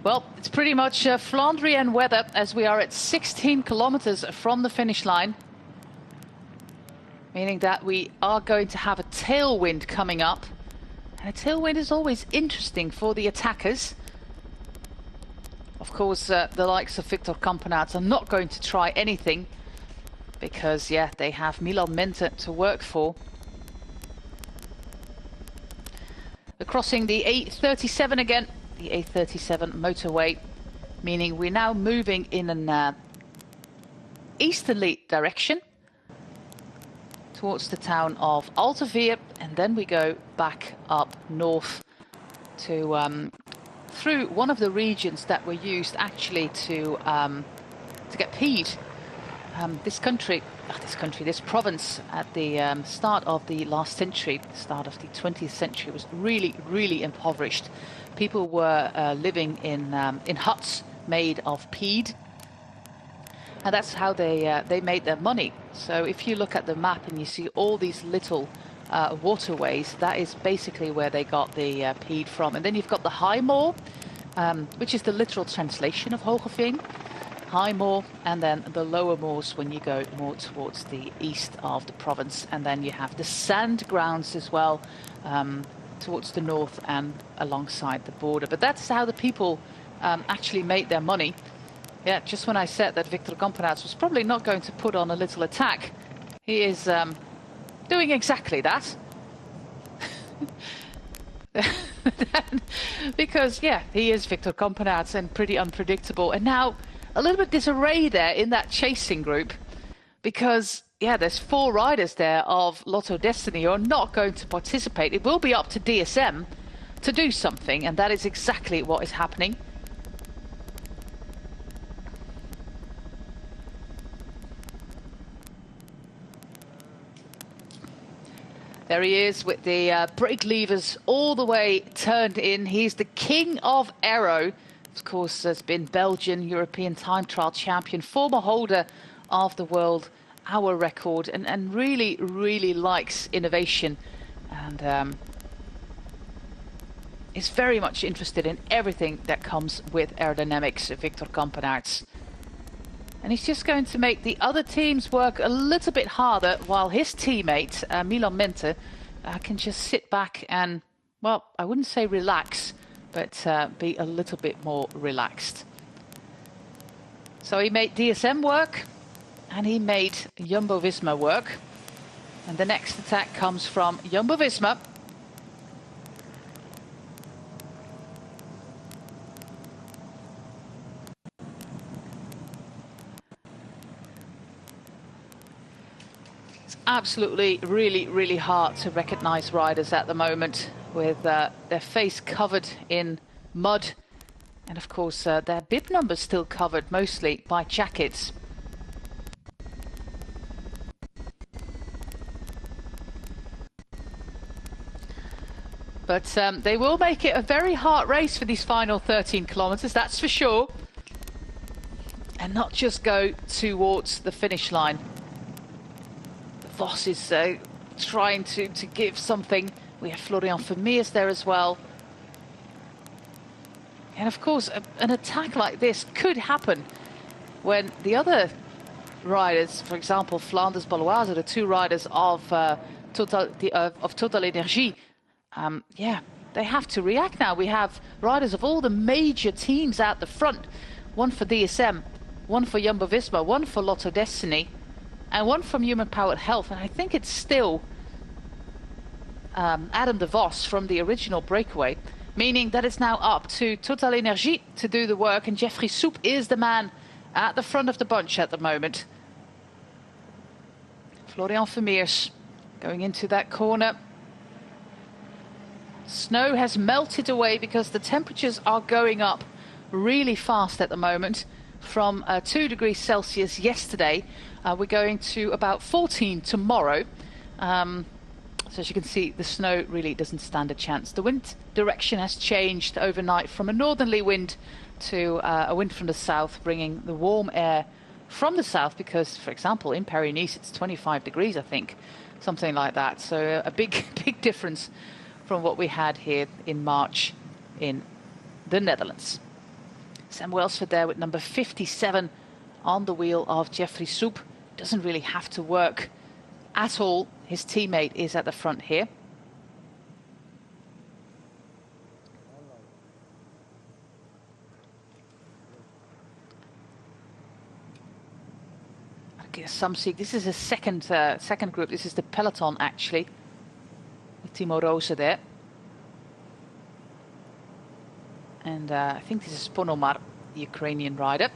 Well, it's pretty much Flandrian weather as we are at 16 kilometers from the finish line. Meaning that we are going to have a tailwind coming up. And a tailwind is always interesting for the attackers. Of course, the likes of Victor Kampenaerts are not going to try anything. Because, yeah, they have Milan Mente to work for. We're crossing the A37 again. The A37 motorway, meaning we're now moving in an easterly direction towards the town of Alteveer, and then we go back up north to through one of the regions that were used actually to get peed. This province at the start of the last century, start of the 20th century, was really, really impoverished. People were living in huts made of peat, and that's how they made their money. So if you look at the map and you see all these little waterways, that is basically where they got the peat from. And then you've got the high moor, which is the literal translation of Hogeveen. High moor, and then the lower moors when you go more towards the east of the province. And then you have the sand grounds as well, towards the north and alongside the border. But that's how the people actually made their money. Yeah, just when I said that Victor Kampenaerts was probably not going to put on a little attack, he is doing exactly that. Because, yeah, he is Victor Kampenaerts and pretty unpredictable. And now a little bit disarray there in that chasing group, because yeah, there's 4 riders there of Lotto Destiny who are not going to participate. It will be up to DSM to do something, and that is exactly what is happening. There he is with the brake levers all the way turned in. He's the king of aero. Of course, has been Belgian European time trial champion, former holder of the world hour record, and really, really likes innovation, and is very much interested in everything that comes with aerodynamics, Victor Kampenaerts. And he's just going to make the other teams work a little bit harder, while his teammate, Milan Mente, can just sit back and, well, I wouldn't say relax, but be a little bit more relaxed. So he made DSM work, and he made Jumbo-Visma work. And the next attack comes from Jumbo-Visma. It's absolutely really, really hard to recognize riders at the moment, with their face covered in mud. And of course, their bib numbers still covered mostly by jackets. But they will make it a very hard race for these final 13 kilometers, that's for sure. And not just go towards the finish line. Vos is trying to give something. We have Florian Vermeers there as well. And of course, an attack like this could happen when the other riders, for example, Flanders Baloise, the two riders of Total Energie, yeah, they have to react now. We have riders of all the major teams out the front. One for DSM, one for Jumbo-Visma, one for Lotto Destiny, and one from Human Powered Health. And I think it's still Adam de Vos from the original breakaway, meaning that it's now up to Total Energie to do the work, and Jeffrey Soep is the man at the front of the bunch at the moment. Florian Vermeers going into that corner. Snow has melted away because the temperatures are going up really fast at the moment. From 2 degrees Celsius yesterday, we're going to about 14 tomorrow. So as you can see, the snow really doesn't stand a chance. The wind direction has changed overnight from a northerly wind to a wind from the south, bringing the warm air from the south, because, for example, in Paris-Nice, it's 25 degrees, I think, something like that. So a big, big difference from what we had here in March in the Netherlands. Sam Welsford there with number 57 on the wheel of Jeffrey Soep. Doesn't really have to work at all. His teammate is at the front here. Okay, Samsic. This is a second group. This is the peloton actually, with Timo Rosa there. And I think this is Ponomar, the Ukrainian rider.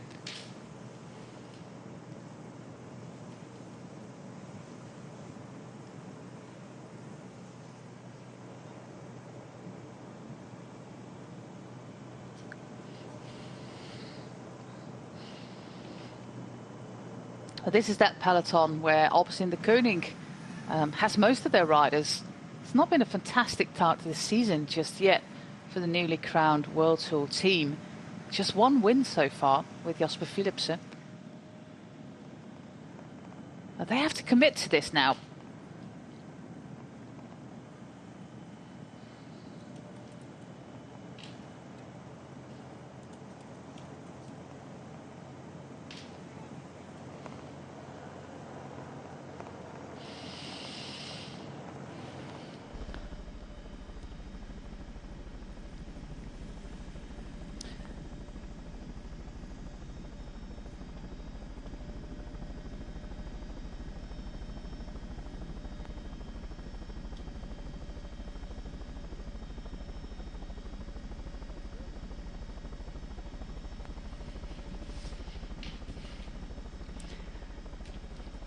This is that peloton where Alpecin de Koning has most of their riders. It's not been a fantastic start to the season just yet for the newly crowned World Tour team. Just one win so far with Jasper Philipsen. But they have to commit to this now.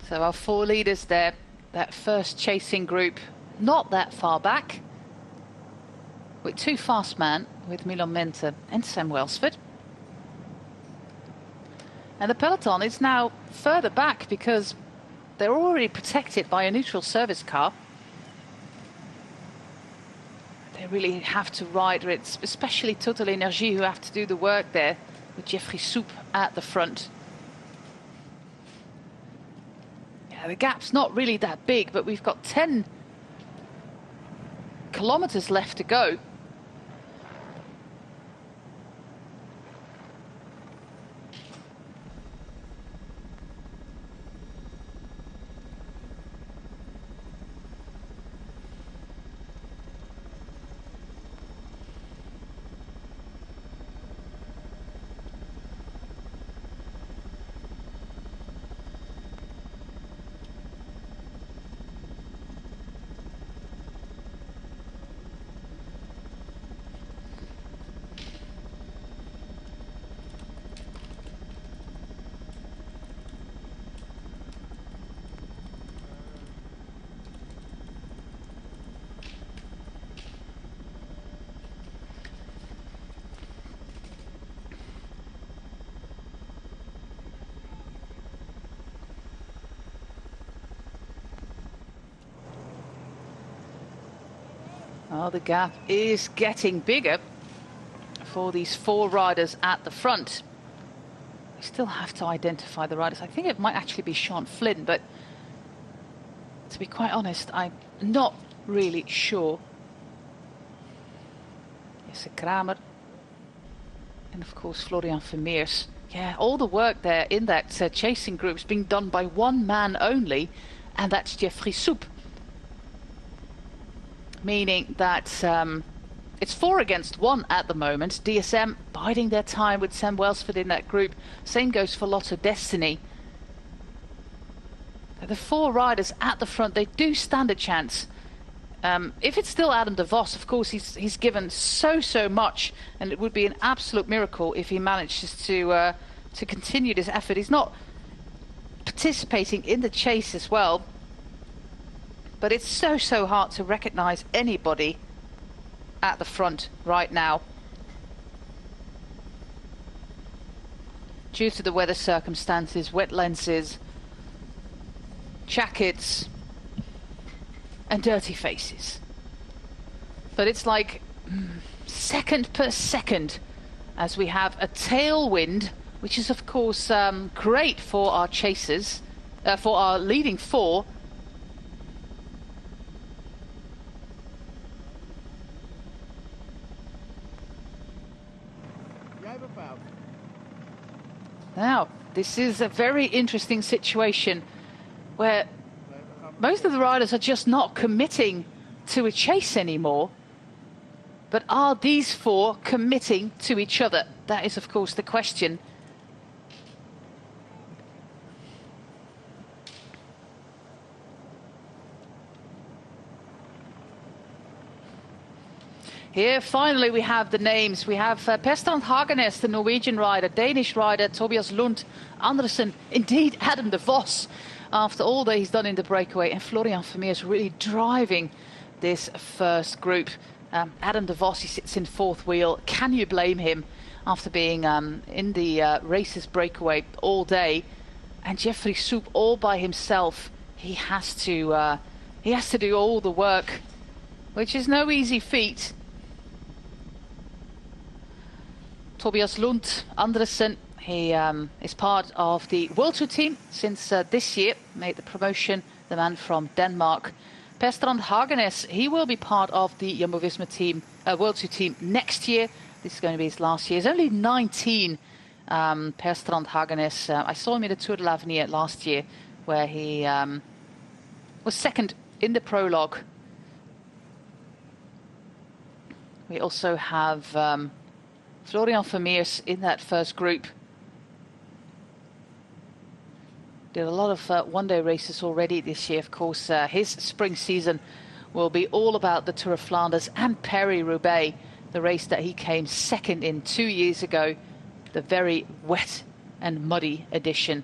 So our four leaders there, that first chasing group, not that far back, with two fast men, with Milan Mente and Sam Welsford. And the peloton is now further back because they're already protected by a neutral service car. They really have to ride it, especially Total Energie, who have to do the work there, with Jeffrey Soep at the front. The gap's not really that big, but we've got 10 kilometers left to go. Well, the gap is getting bigger for these 4 riders at the front. We still have to identify the riders. I think it might actually be Sean Flynn, but to be quite honest, I'm not really sure. Jesse Kramer. And of course, Florian Vermeers. Yeah, all the work there in that chasing group is being done by one man only, and that's Jeffrey Soep. Meaning that it's 4 against 1 at the moment. DSM biding their time with Sam Welsford in that group. Same goes for Lotto Destiny. The 4 riders at the front, they do stand a chance. If it's still Adam de Vos, of course, he's given so much, and it would be an absolute miracle if he manages to continue this effort. He's not participating in the chase as well, but it's so hard to recognize anybody at the front right now due to the weather circumstances, wet lenses, jackets and dirty faces. But it's like second per second as we have a tailwind, which is of course great for our chasers, for our leading 4. Now, this is a very interesting situation where most of the riders are just not committing to a chase anymore. But are these 4 committing to each other? That is, of course, the question. Here, finally, we have the names. We have Per Strand Hagenes, the Norwegian rider, Danish rider, Tobias Lund Andersen, indeed Adam de Vos, after all that he's done in the breakaway, and Florian Vermeers really driving this first group. Adam de Vos, he sits in 4th wheel. Can you blame him after being in the races breakaway all day? And Jeffrey Soep all by himself. He has to do all the work, which is no easy feat. Tobias Lund Andersen, he is part of the World Tour team since this year, made the promotion, the man from Denmark. Per Strand Hagenes, he will be part of the Jumbo-Visma team, World Tour team next year. This is going to be his last year. He's only 19, Per Strand Hagenes. I saw him in the Tour de l'Avenir last year, where he was 2nd in the prologue. We also have Florian Vermeers in that first group. Did a lot of one-day races already this year. Of course, his spring season will be all about the Tour of Flanders and Paris-Roubaix, the race that he came 2nd in 2 years ago, the very wet and muddy edition,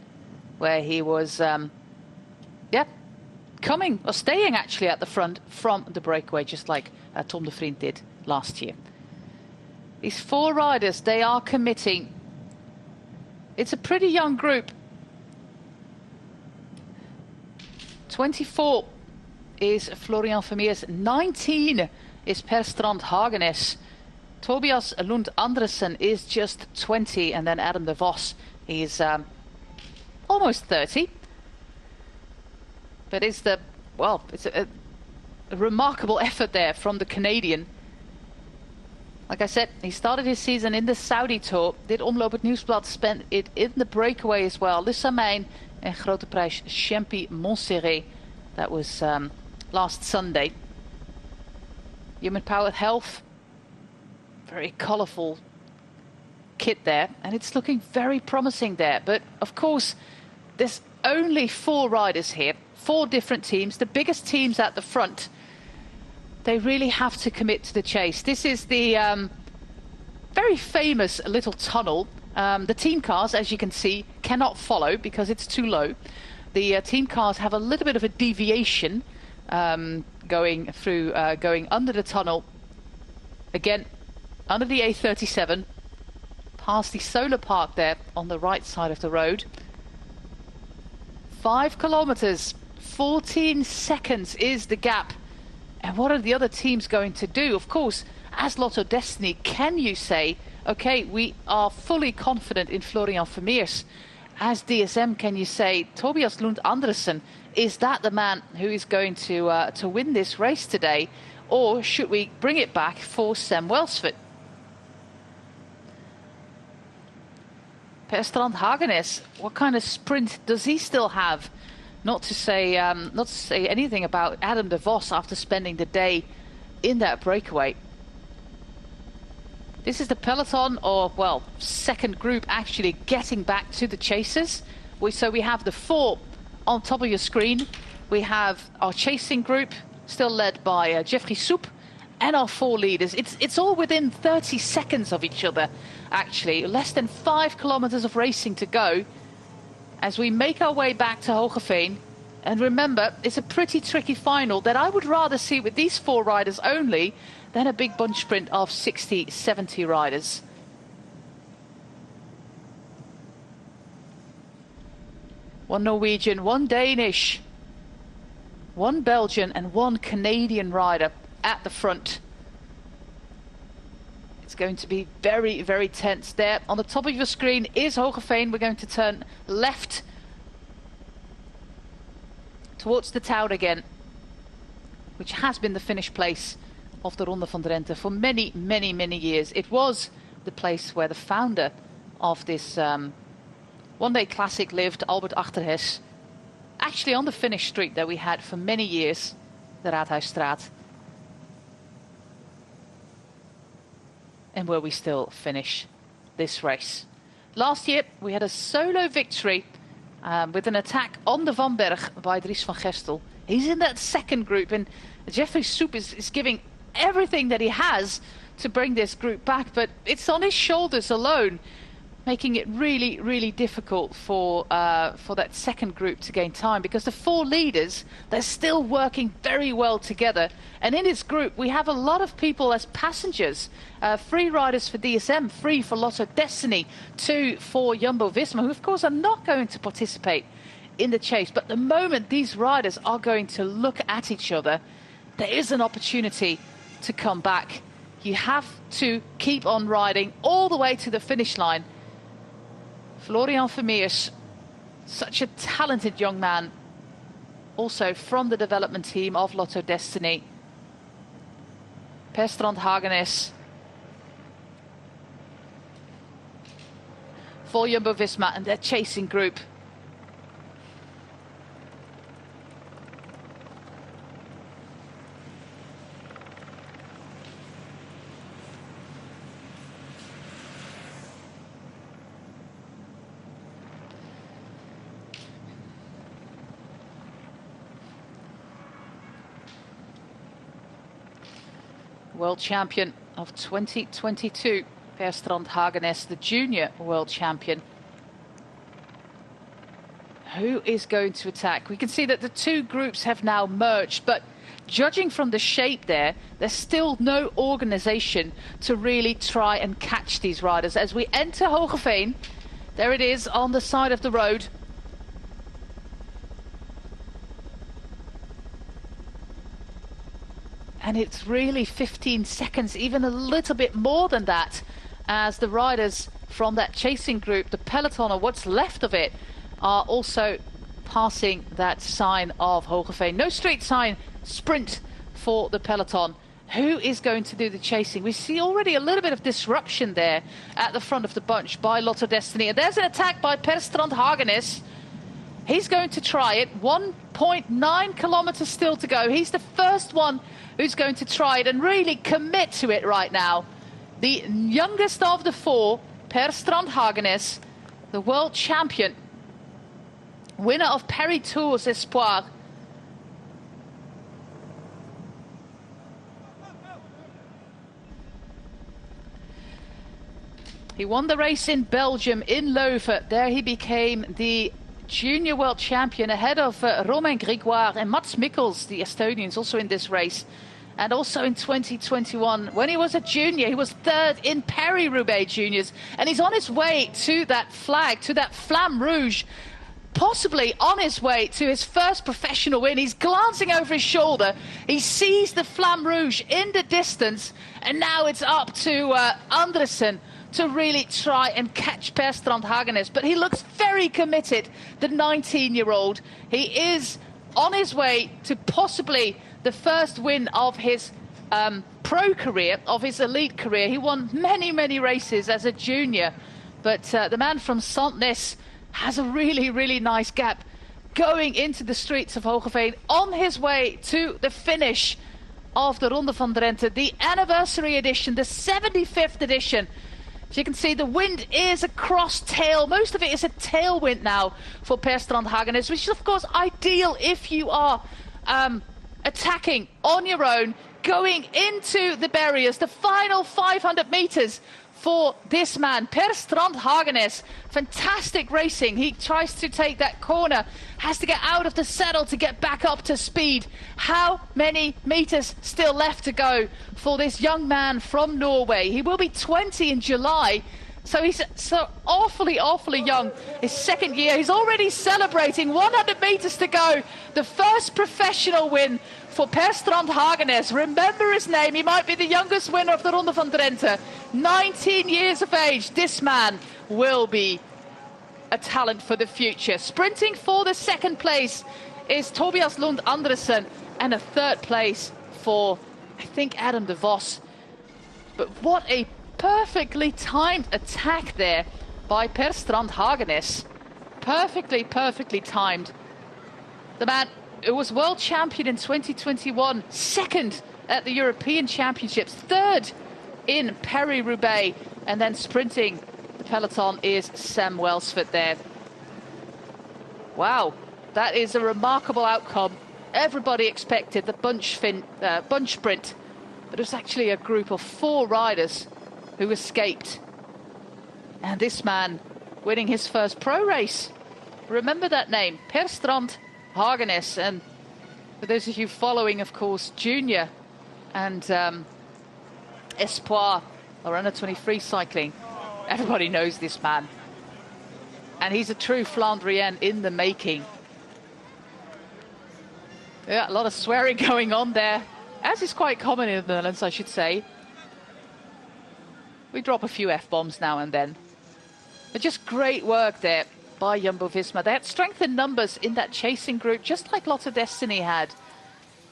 where he was, coming or staying actually at the front from the breakaway, just like Tom de Vriend did last year. These 4 riders, they are committing. It's a pretty young group. 24 is Florian Vermeers. 19 is Per Strand Hagenes. Tobias Lund Andersen is just 20. And then Adam de Vos, he's almost 30. But it's a remarkable effort there from the Canadian. Like I said, he started his season in the Saudi Tour. Did Omloop het Nieuwsblad, spent it in the breakaway as well. Le Samijn and Grote Prijs Champy-Montserrat. That was last Sunday. Human Powered Health. Very colourful kit there. And it's looking very promising there. But of course, there's only 4 riders here. 4 different teams. The biggest teams at the front. They really have to commit to the chase. This is the very famous little tunnel. The team cars, as you can see, cannot follow because it's too low. The team cars have a little bit of a deviation going under the tunnel. Again, under the A37, past the solar park there on the right side of the road. 5 kilometers, 14 seconds is the gap. And what are the other teams going to do? Of course, as Lotto Destiny, can you say, okay, we are fully confident in Florian Vermeers? As DSM, can you say, Tobias Lund Andersen, is that the man who is going to win this race today? Or should we bring it back for Sam Welsford? Per Strand Hagenes, what kind of sprint does he still have? Not to say anything about Adam de Vos after spending the day in that breakaway. This is the peloton, or well, second group actually getting back to the chasers. So we have the 4 on top of your screen. We have our chasing group, still led by Jeffrey Soep, and our 4 leaders. It's all within 30 seconds of each other, actually. Less than 5 kilometers of racing to go as we make our way back to Hogeveen. And remember, it's a pretty tricky final that I would rather see with these 4 riders only than a big bunch sprint of 60, 70 riders. One Norwegian, 1 Danish, 1 Belgian and 1 Canadian rider at the front. It's going to be very, very tense there. On the top of your screen is Hogeveen. We're going to turn left towards the town again, which has been the finish place of the Ronde van Drenthe for many, many, many years. It was the place where the founder of this one-day classic lived, Albert Achterhes, actually on the finish street that we had for many years, the Raadhuisstraat, and where we still finish this race. Last year we had a solo victory with an attack on the Van Berg by Dries van Gestel. He's in that second group, and Jeffrey Soep is giving everything that he has to bring this group back, but it's on his shoulders alone, making it really, really difficult for that second group to gain time, because the 4 leaders, they're still working very well together. And in this group, we have a lot of people as passengers, 3 riders for DSM, 3 for Lotto Destiny, 2 for Jumbo-Visma, who of course are not going to participate in the chase. But the moment these riders are going to look at each other, there is an opportunity to come back. You have to keep on riding all the way to the finish line. Florian Vermeers, such a talented young man, also from the development team of Lotto Destiny. Per Strand Hagenes for Jumbo-Visma and their chasing group. World champion of 2022, Per Strand Hagenes, the junior world champion. Who is going to attack? We can see that the 2 groups have now merged, but judging from the shape there, there's still no organization to really try and catch these riders. As we enter Hogeveen, there it is on the side of the road. And it's really 15 seconds, even a little bit more than that, as the riders from that chasing group, the peloton or what's left of it, are also passing that sign of Hogeveen. No street sign, sprint for the peloton. Who is going to do the chasing? We see already a little bit of disruption there at the front of the bunch by Lotto Destiny. And there's an attack by Per Strand Hagenes. He's going to try it. 1.9 kilometers still to go. He's the first one who's going to try it and really commit to it right now. The youngest of the 4, Per Strand Hagenes, the world champion, winner of Paris Tours Espoir. He won the race in Belgium, in Leuven. There he became the junior world champion ahead of Romain Grégoire and Mats Mikkels, the Estonians, also in this race. And also in 2021, when he was a junior, he was 3rd in Paris-Roubaix Juniors. And he's on his way to that flag, to that Flamme Rouge, possibly on his way to his first professional win. He's glancing over his shoulder. He sees the Flamme Rouge in the distance, and now it's up to Andresen to really try and catch Per Strand Hagenes. But he looks very committed, the 19-year-old. He is on his way to possibly the first win of his pro career, of his elite career. He won many, many races as a junior, but the man from Sandnes has a really, really nice gap going into the streets of Hogeveen on his way to the finish of the Ronde van Drenthe, the anniversary edition, the 75th edition. As you can see, the wind is across tail. Most of it is a tailwind now for Per Strand Hagenes, which is of course ideal if you are attacking on your own, going into the barriers, the final 500 meters for this man, Per Strand Hagenes. Fantastic racing. He tries to take that corner, has to get out of the saddle to get back up to speed. How many meters still left to go for this young man from Norway? He will be 20 in July, so he's so awfully young. His second year, he's already celebrating. 100 meters to go. The first professional win for Per Strand Hagenes. Remember his name. He might be the youngest winner of the Ronde van Drenthe. 19 years of age. This man will be a talent for the future. Sprinting for the second place is Tobias Lund Andresen, and a third place for, I think, Adam de Vos. But what a perfectly timed attack there by Per Strand Hagenes. Perfectly timed. The man who was world champion in 2021, second at the European Championships, third in Paris-Roubaix, and then sprinting the peloton is Sam Welsford there. Wow, that is a remarkable outcome. Everybody expected the bunch sprint, but it was actually a group of 4 riders who escaped. And this man winning his first pro race. Remember that name, Per Strand Hagenes. And for those of you following, of course, junior and Espoir or under 23 cycling, everybody knows this man. And he's a true Flandrian in the making. Yeah, a lot of swearing going on there, as is quite common in the Netherlands, I should say. We drop a few F-bombs now and then. But just great work there by Jumbo-Visma. They had strength in numbers in that chasing group, just like Lotto Destiny had.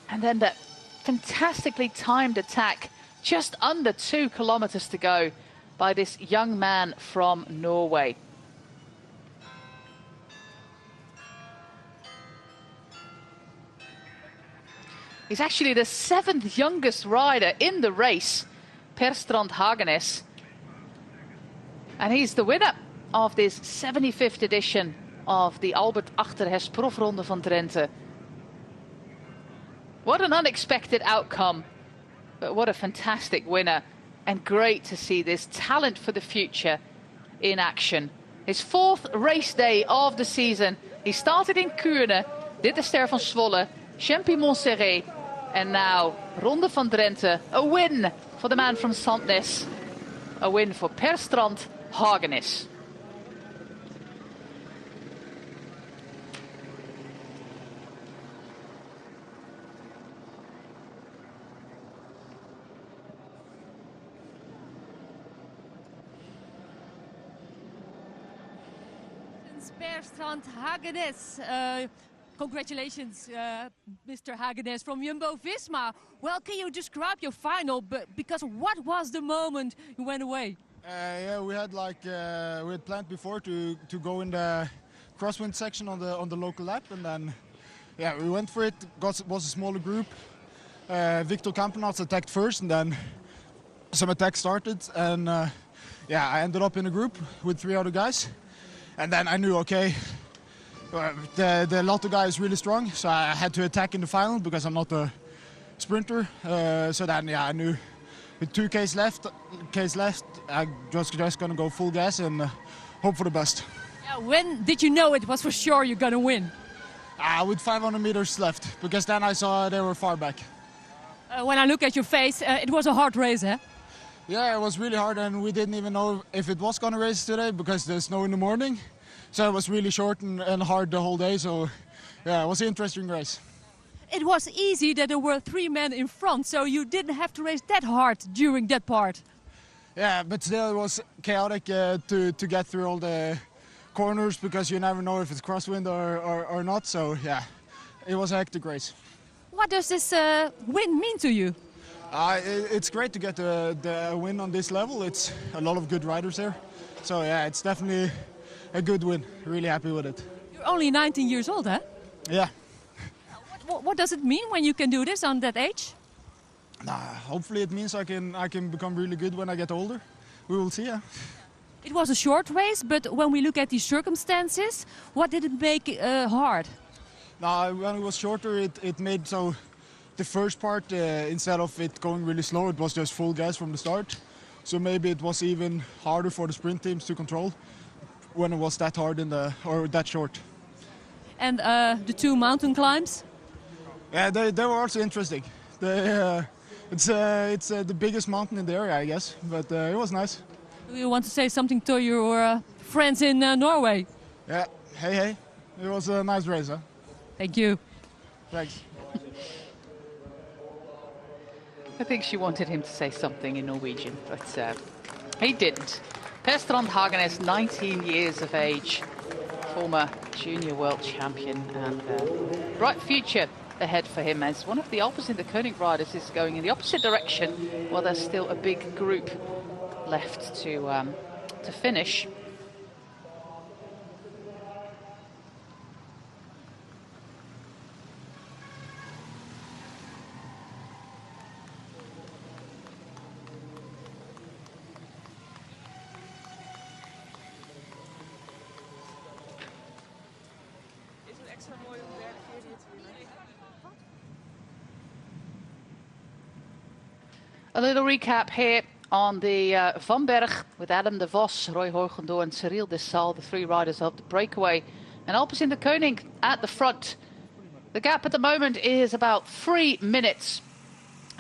And then that fantastically timed attack, just under 2 kilometers to go, by this young man from Norway. He's actually the 7th youngest rider in the race, Per Strand Hagenes. And he's the winner of this 75th edition of the Albert Achterhes Profronde van Drenthe. What an unexpected outcome, but what a fantastic winner. And great to see this talent for the future in action. His 4th race day of the season. He started in Kuurne, did the Ster van Zwolle, Champy-Montserrat, and now Ronde van Drenthe. A win for the man from Sandnes. A win for Per Strand Hagenes. Per Strand Hagenes. Congratulations, Mr. Hagenes from Jumbo-Visma. Well, can you describe your final? Because what was the moment you went away? Yeah, we had planned before to go in the crosswind section on the local lap, and then yeah, we went for it. Was a smaller group. Victor Kampenaerts attacked first, and then some attacks started, and yeah, I ended up in a group with 3 other guys, and then I knew, okay, the Lotto guy is really strong, so I had to attack in the final because I'm not a sprinter. So then, yeah, I knew with 2 Ks left, I just gonna go full gas and hope for the best. Yeah, when did you know it was for sure you're gonna win? With 500 meters left, because then I saw they were far back. When I look at your face, it was a hard race, eh? Yeah, it was really hard, and we didn't even know if it was gonna race today because there's snow in the morning. So it was really short and hard the whole day. So yeah, it was an interesting race. It was easy that there were 3 men in front, so you didn't have to race that hard during that part. Yeah, but still it was chaotic to get through all the corners because you never know if it's crosswind or not. So yeah, it was a hectic race. What does this win mean to you? It's great to get the win on this level. It's a lot of good riders there. So yeah, it's definitely a good win. Really happy with it. You're only 19 years old, huh? Yeah. What does it mean when you can do this on that age? Hopefully it means I can become really good when I get older. We will see. Yeah. It was a short race, but when we look at the circumstances, what did it make hard? When it was shorter, it made so the first part, instead of it going really slow, it was just full gas from the start. So maybe it was even harder for the sprint teams to control when it was that hard or that short. And the 2 mountain climbs? Yeah, they were also interesting. It's the biggest mountain in the area, I guess, but it was nice. Do you want to say something to your friends in Norway? Yeah, hey, it was a nice race, huh? Thank you. Thanks. I think she wanted him to say something in Norwegian, but he didn't. Per Strand Hagenes, 19 years of age, former junior world champion, and bright future ahead for him as one of the opposite, the Koenig riders, is going in the opposite direction while there's still a big group left to finish. A little recap here on the Van Berg with Adam de Vos, Roy Hogendoorn and Cyril Dessal, the 3 riders of the breakaway. And Alpecin de Koning at the front. The gap at the moment is about 3 minutes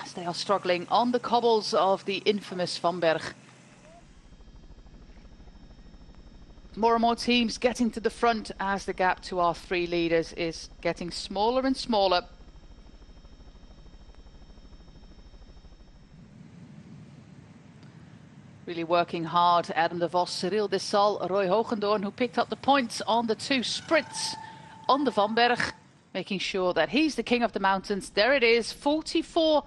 as they are struggling on the cobbles of the infamous Van Berg. More and more teams getting to the front as the gap to our 3 leaders is getting smaller and smaller. Really working hard, Adam de Vos, Cyril Dessal, Roy Hogendoorn, who picked up the points on the 2 sprints on the Van Berg, making sure that he's the king of the mountains. There it is, 44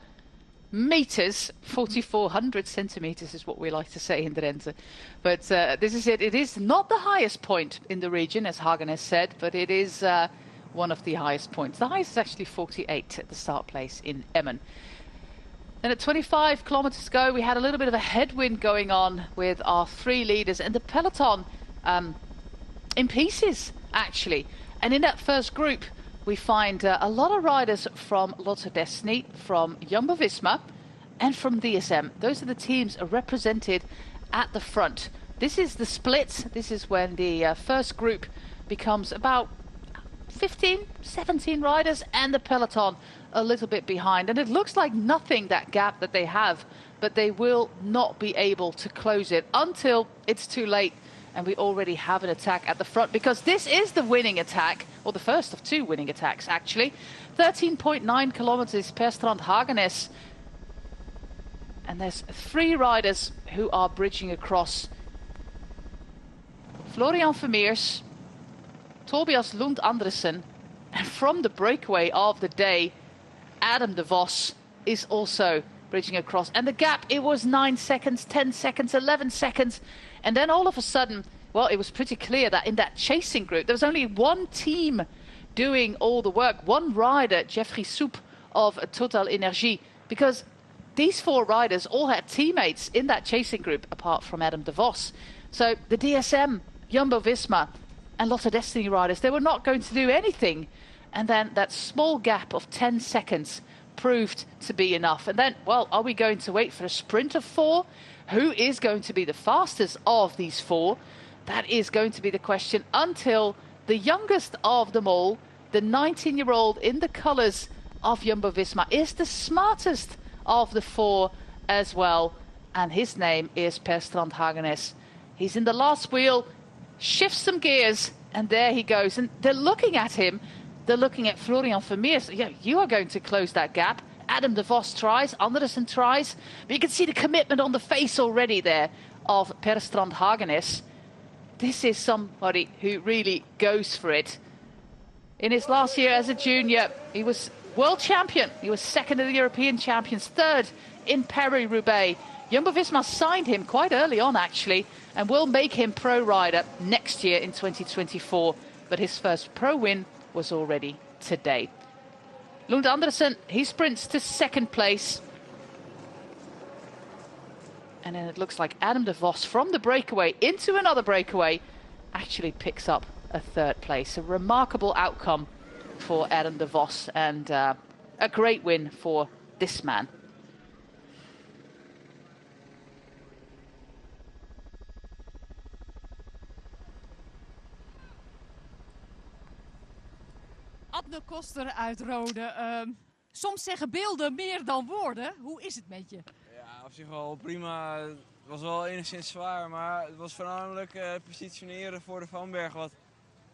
meters, 4,400 centimeters is what we like to say in Drenthe. But this is it. It is not the highest point in the region, as Hagen has said, but it is one of the highest points. The highest is actually 48 at the start place in Emmen. And at 25 kilometers to go, we had a little bit of a headwind going on with our 3 leaders and the peloton in pieces, actually. And in that first group, we find a lot of riders from Lotto Destiny, from Jumbo-Visma and from DSM. Those are the teams represented at the front. This is the split. This is when the first group becomes about 15, 17 riders and the peloton a little bit behind. And it looks like nothing, that gap that they have, but they will not be able to close it until it's too late and we already have an attack at the front, because this is the winning attack, or the first of 2 winning attacks actually. 13.9 kilometers per Strand Hagenes, and there's 3 riders who are bridging across. Florian Vermeers, Tobias Lund Andresen, and from the breakaway of the day, Adam de Vos is also bridging across. And the gap, it was 9 seconds, 10 seconds, 11 seconds. And then all of a sudden, well, it was pretty clear that in that chasing group, there was only 1 team doing all the work. 1 rider, Jeffrey Soep of Total Energie, because these 4 riders all had teammates in that chasing group, apart from Adam de Vos. So the DSM, Jumbo-Visma and Lotto Destiny riders, they were not going to do anything. And then that small gap of 10 seconds proved to be enough. And then, well, are we going to wait for a sprint of 4? Who is going to be the fastest of these 4? That is going to be the question until the youngest of them all, the 19-year-old in the colours of Jumbo-Visma, is the smartest of the 4 as well. And his name is Per Strand Hagenes. He's in the last wheel. shifts some gears, and there he goes. And they're looking at him. They're looking at Florian Vermeers. Yeah, you are going to close that gap. Adam de Vos tries, Andersen tries. But you can see the commitment on the face already there of Per Strand Hagenes. This is somebody who really goes for it. In his last year as a junior, he was world champion. He was second of the European champions, third in Paris-Roubaix. Jumbo-Visma signed him quite early on, actually, and will make him pro rider next year in 2024. But his first pro win was already today. Lund Andersen, he sprints to second place. And then it looks like Adam de Vos from the breakaway into another breakaway actually picks up a third place. A remarkable outcome for Adam de Vos, and a great win for this man. Adne Koster uit Rode. Soms zeggen beelden meer dan woorden. Hoe is het met je? Ja, op zich wel prima. Het was wel enigszins zwaar, maar het was voornamelijk positioneren voor de Vanberg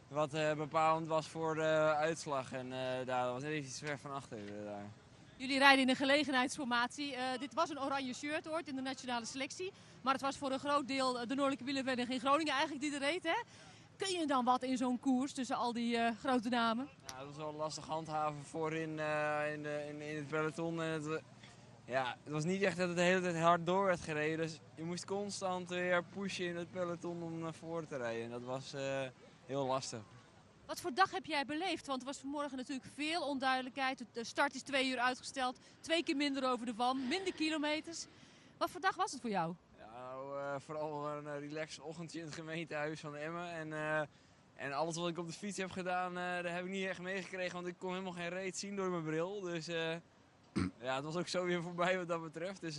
wat bepalend was voor de uitslag. En daar was net even iets ver van achter. Daar. Jullie rijden in een gelegenheidsformatie. Dit was een oranje shirt ooit in de nationale selectie. Maar het was voor een groot deel de Noordelijke Wielervereniging in Groningen eigenlijk die er reed, hè? Kun je dan wat in zo'n koers tussen al die grote namen? Ja, het was wel lastig handhaven voorin in het peloton. En het was niet echt dat het de hele tijd hard door werd gereden. Dus je moest constant weer pushen in het peloton om naar voren te rijden. En dat was heel lastig. Wat voor dag heb jij beleefd? Want er was vanmorgen natuurlijk veel onduidelijkheid. De start is 2 uur uitgesteld. 2 keer minder over de Van. Minder kilometers. Wat voor dag was het voor jou? Vooral een relaxed ochtendje in het gemeentehuis van Emmen. En alles wat ik op de fiets heb gedaan, daar heb ik niet echt meegekregen. Want ik kon helemaal geen reet zien door mijn bril. Dus het was ook zo weer voorbij wat dat betreft. Dus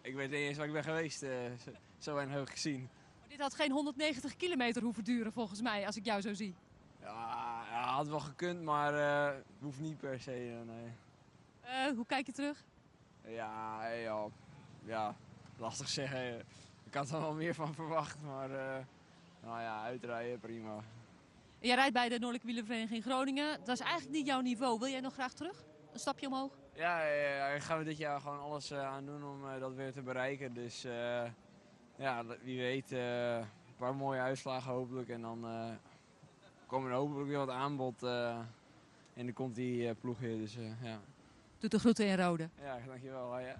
ik weet niet eens waar ik ben geweest. Zo weinig heb ik gezien. Maar dit had geen 190 kilometer hoeven duren volgens mij, als ik jou zo zie. Ja, had wel gekund, maar hoeft niet per se. Nee. Hoe kijk je terug? Ja, lastig zeggen. Ik had er wel meer van verwacht, maar uitrijden prima. Jij rijdt bij de Noordelijke Wielervereniging in Groningen. Dat is eigenlijk niet jouw niveau. Wil jij nog graag terug? Een stapje omhoog? Ja, gaan we dit jaar gewoon alles aan doen om dat weer te bereiken. Dus wie weet, een paar mooie uitslagen hopelijk. En dan komen er hopelijk weer wat aanbod. En dan komt die ploeg hier, dus ja. Doe de groeten in Rode. Ja, dankjewel. Ja.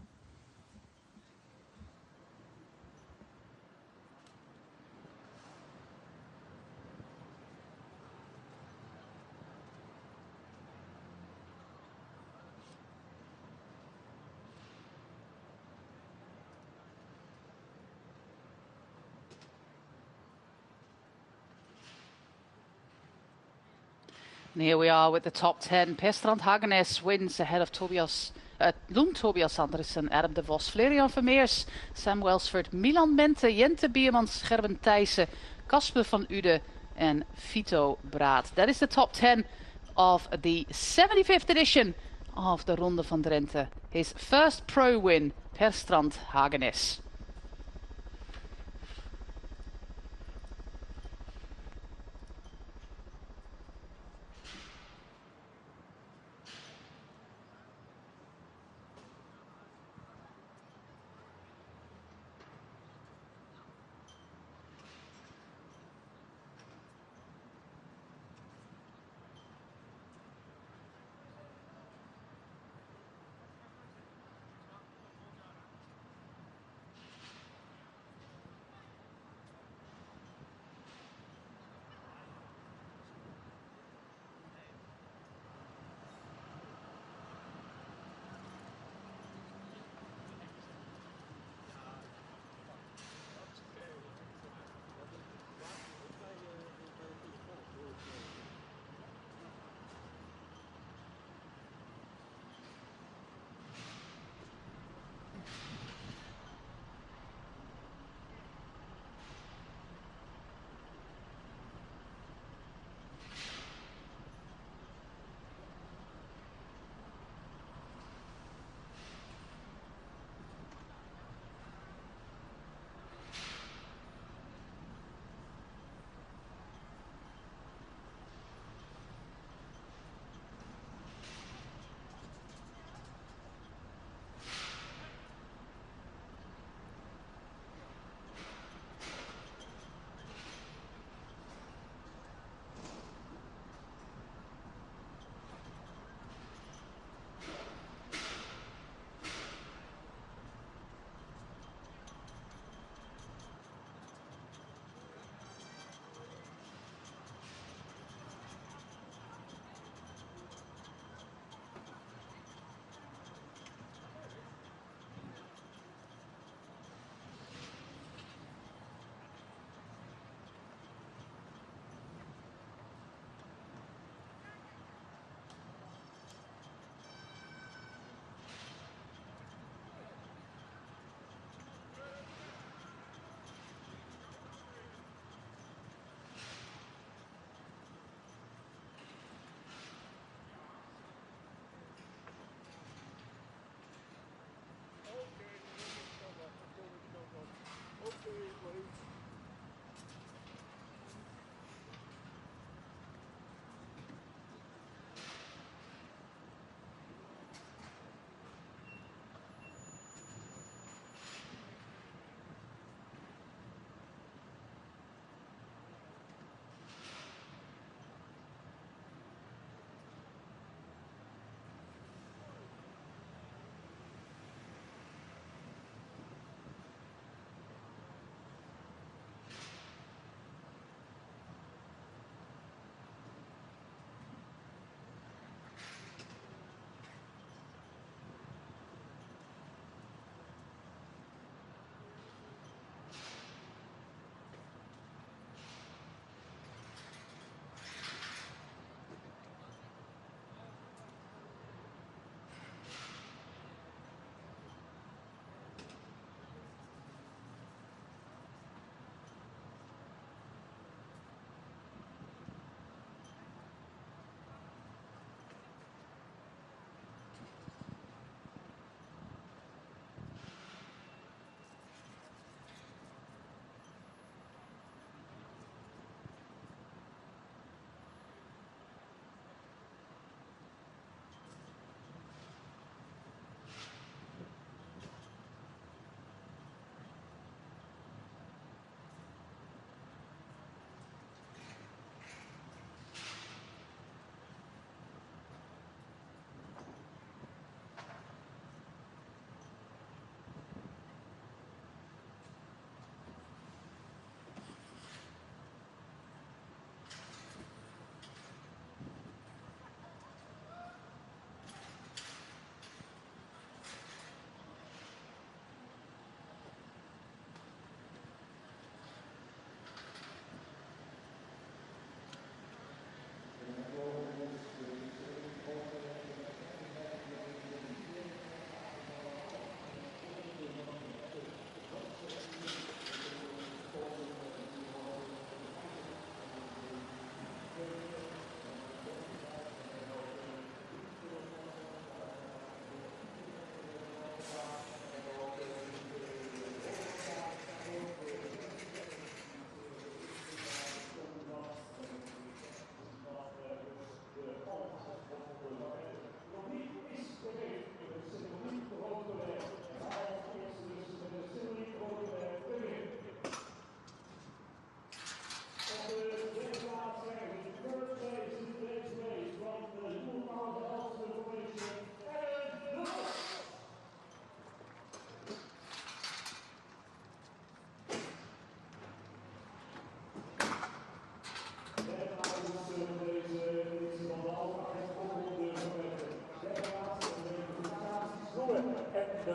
And here we are with the top 10. Per Strand Hagenes wins ahead of Lund Tobias Andersen, Adam de Vos, Florian Vermeers, Sam Welsford, Milan Mente, Jente Biermans, Gerben Thijssen, Casper van Uden and Vito Braat. That is the top 10 of the 75th edition of the Ronde van Drenthe. His first pro win, Per Strand Hagenes.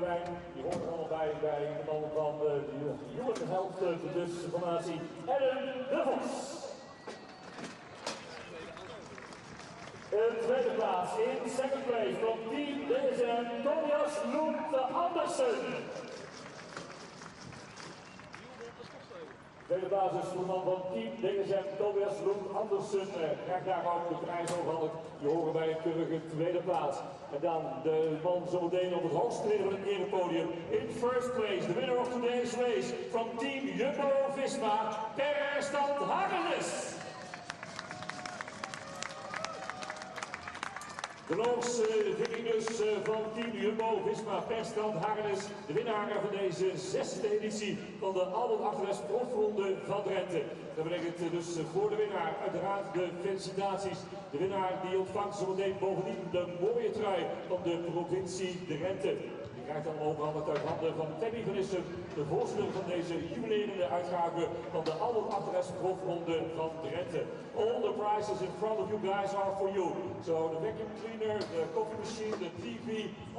lijn. Die hoort er allemaal bij de man van de jonge helft, dus de formatie Ellen de Vos. In tweede plaats, in second place, van team DSM, Tobias Lund Andersen. Tweede plaats is voor de man van team DSM, Tobias Lund Andersen. Krijgt daar ook de prijs overhandigd. Die horen bij een keurige tweede plaats. En dan de man zometeen op het hoogste treden van het erepodium. In first place, the winner of today's race, from team Jumbo-Visma, Achterhes. De Noorse vicus van team Jumbo-Visma Achterhes, de winnaar van deze 6e editie van de Albert Achterhes Profronde van Drenthe. Dat betekent dus voor de winnaar uiteraard de felicitaties. De winnaar die ontvangt zometeen bovendien de mooie trui van de provincie Drenthe. Die krijgt dan overhandigd uit handen van Tabby van Issen, de voorzitter van deze jubilerende uitgave van de Albert Achterhes Profronde van Drenthe. All the prizes in front of you guys are for you. So the vacuum cleaner, the coffee machine, the TV,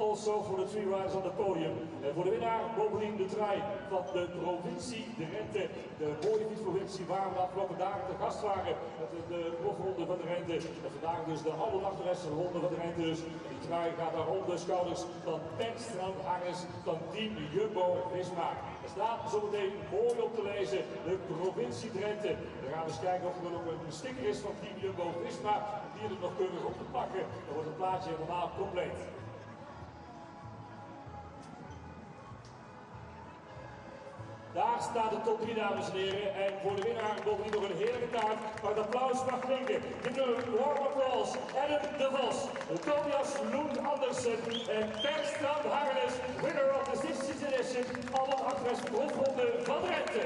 also for the 3 riders on the podium. En voor de winnaar bovendien de trui van de provincie Drenthe. De mooie fietsprovincie waar we de afgelopen dagen te gast waren met de profronde van Drenthe. En vandaag dus de Albert Achterhes ronde van Drenthe. Dus die trui gaat daar om de schouders van Achterhes van team Jumbo-Visma. Er staat zometeen mooi op te lezen de provincie Drenthe. Dan gaan we eens kijken of er nog een sticker is van team Jumbo-Visma. Die er nog keurig op te pakken. Dan wordt het plaatje helemaal compleet. Daar staat de top 3, dames en heren. En voor de winnaar bovendien nog een heerlijke taart. Maar het applaus mag klinken. Give a warm applause. Ellen de Vos, Tobias Lund Andersen en Achterhes, winner of the 60th edition Albert Achterhes Profronde van Drenthe.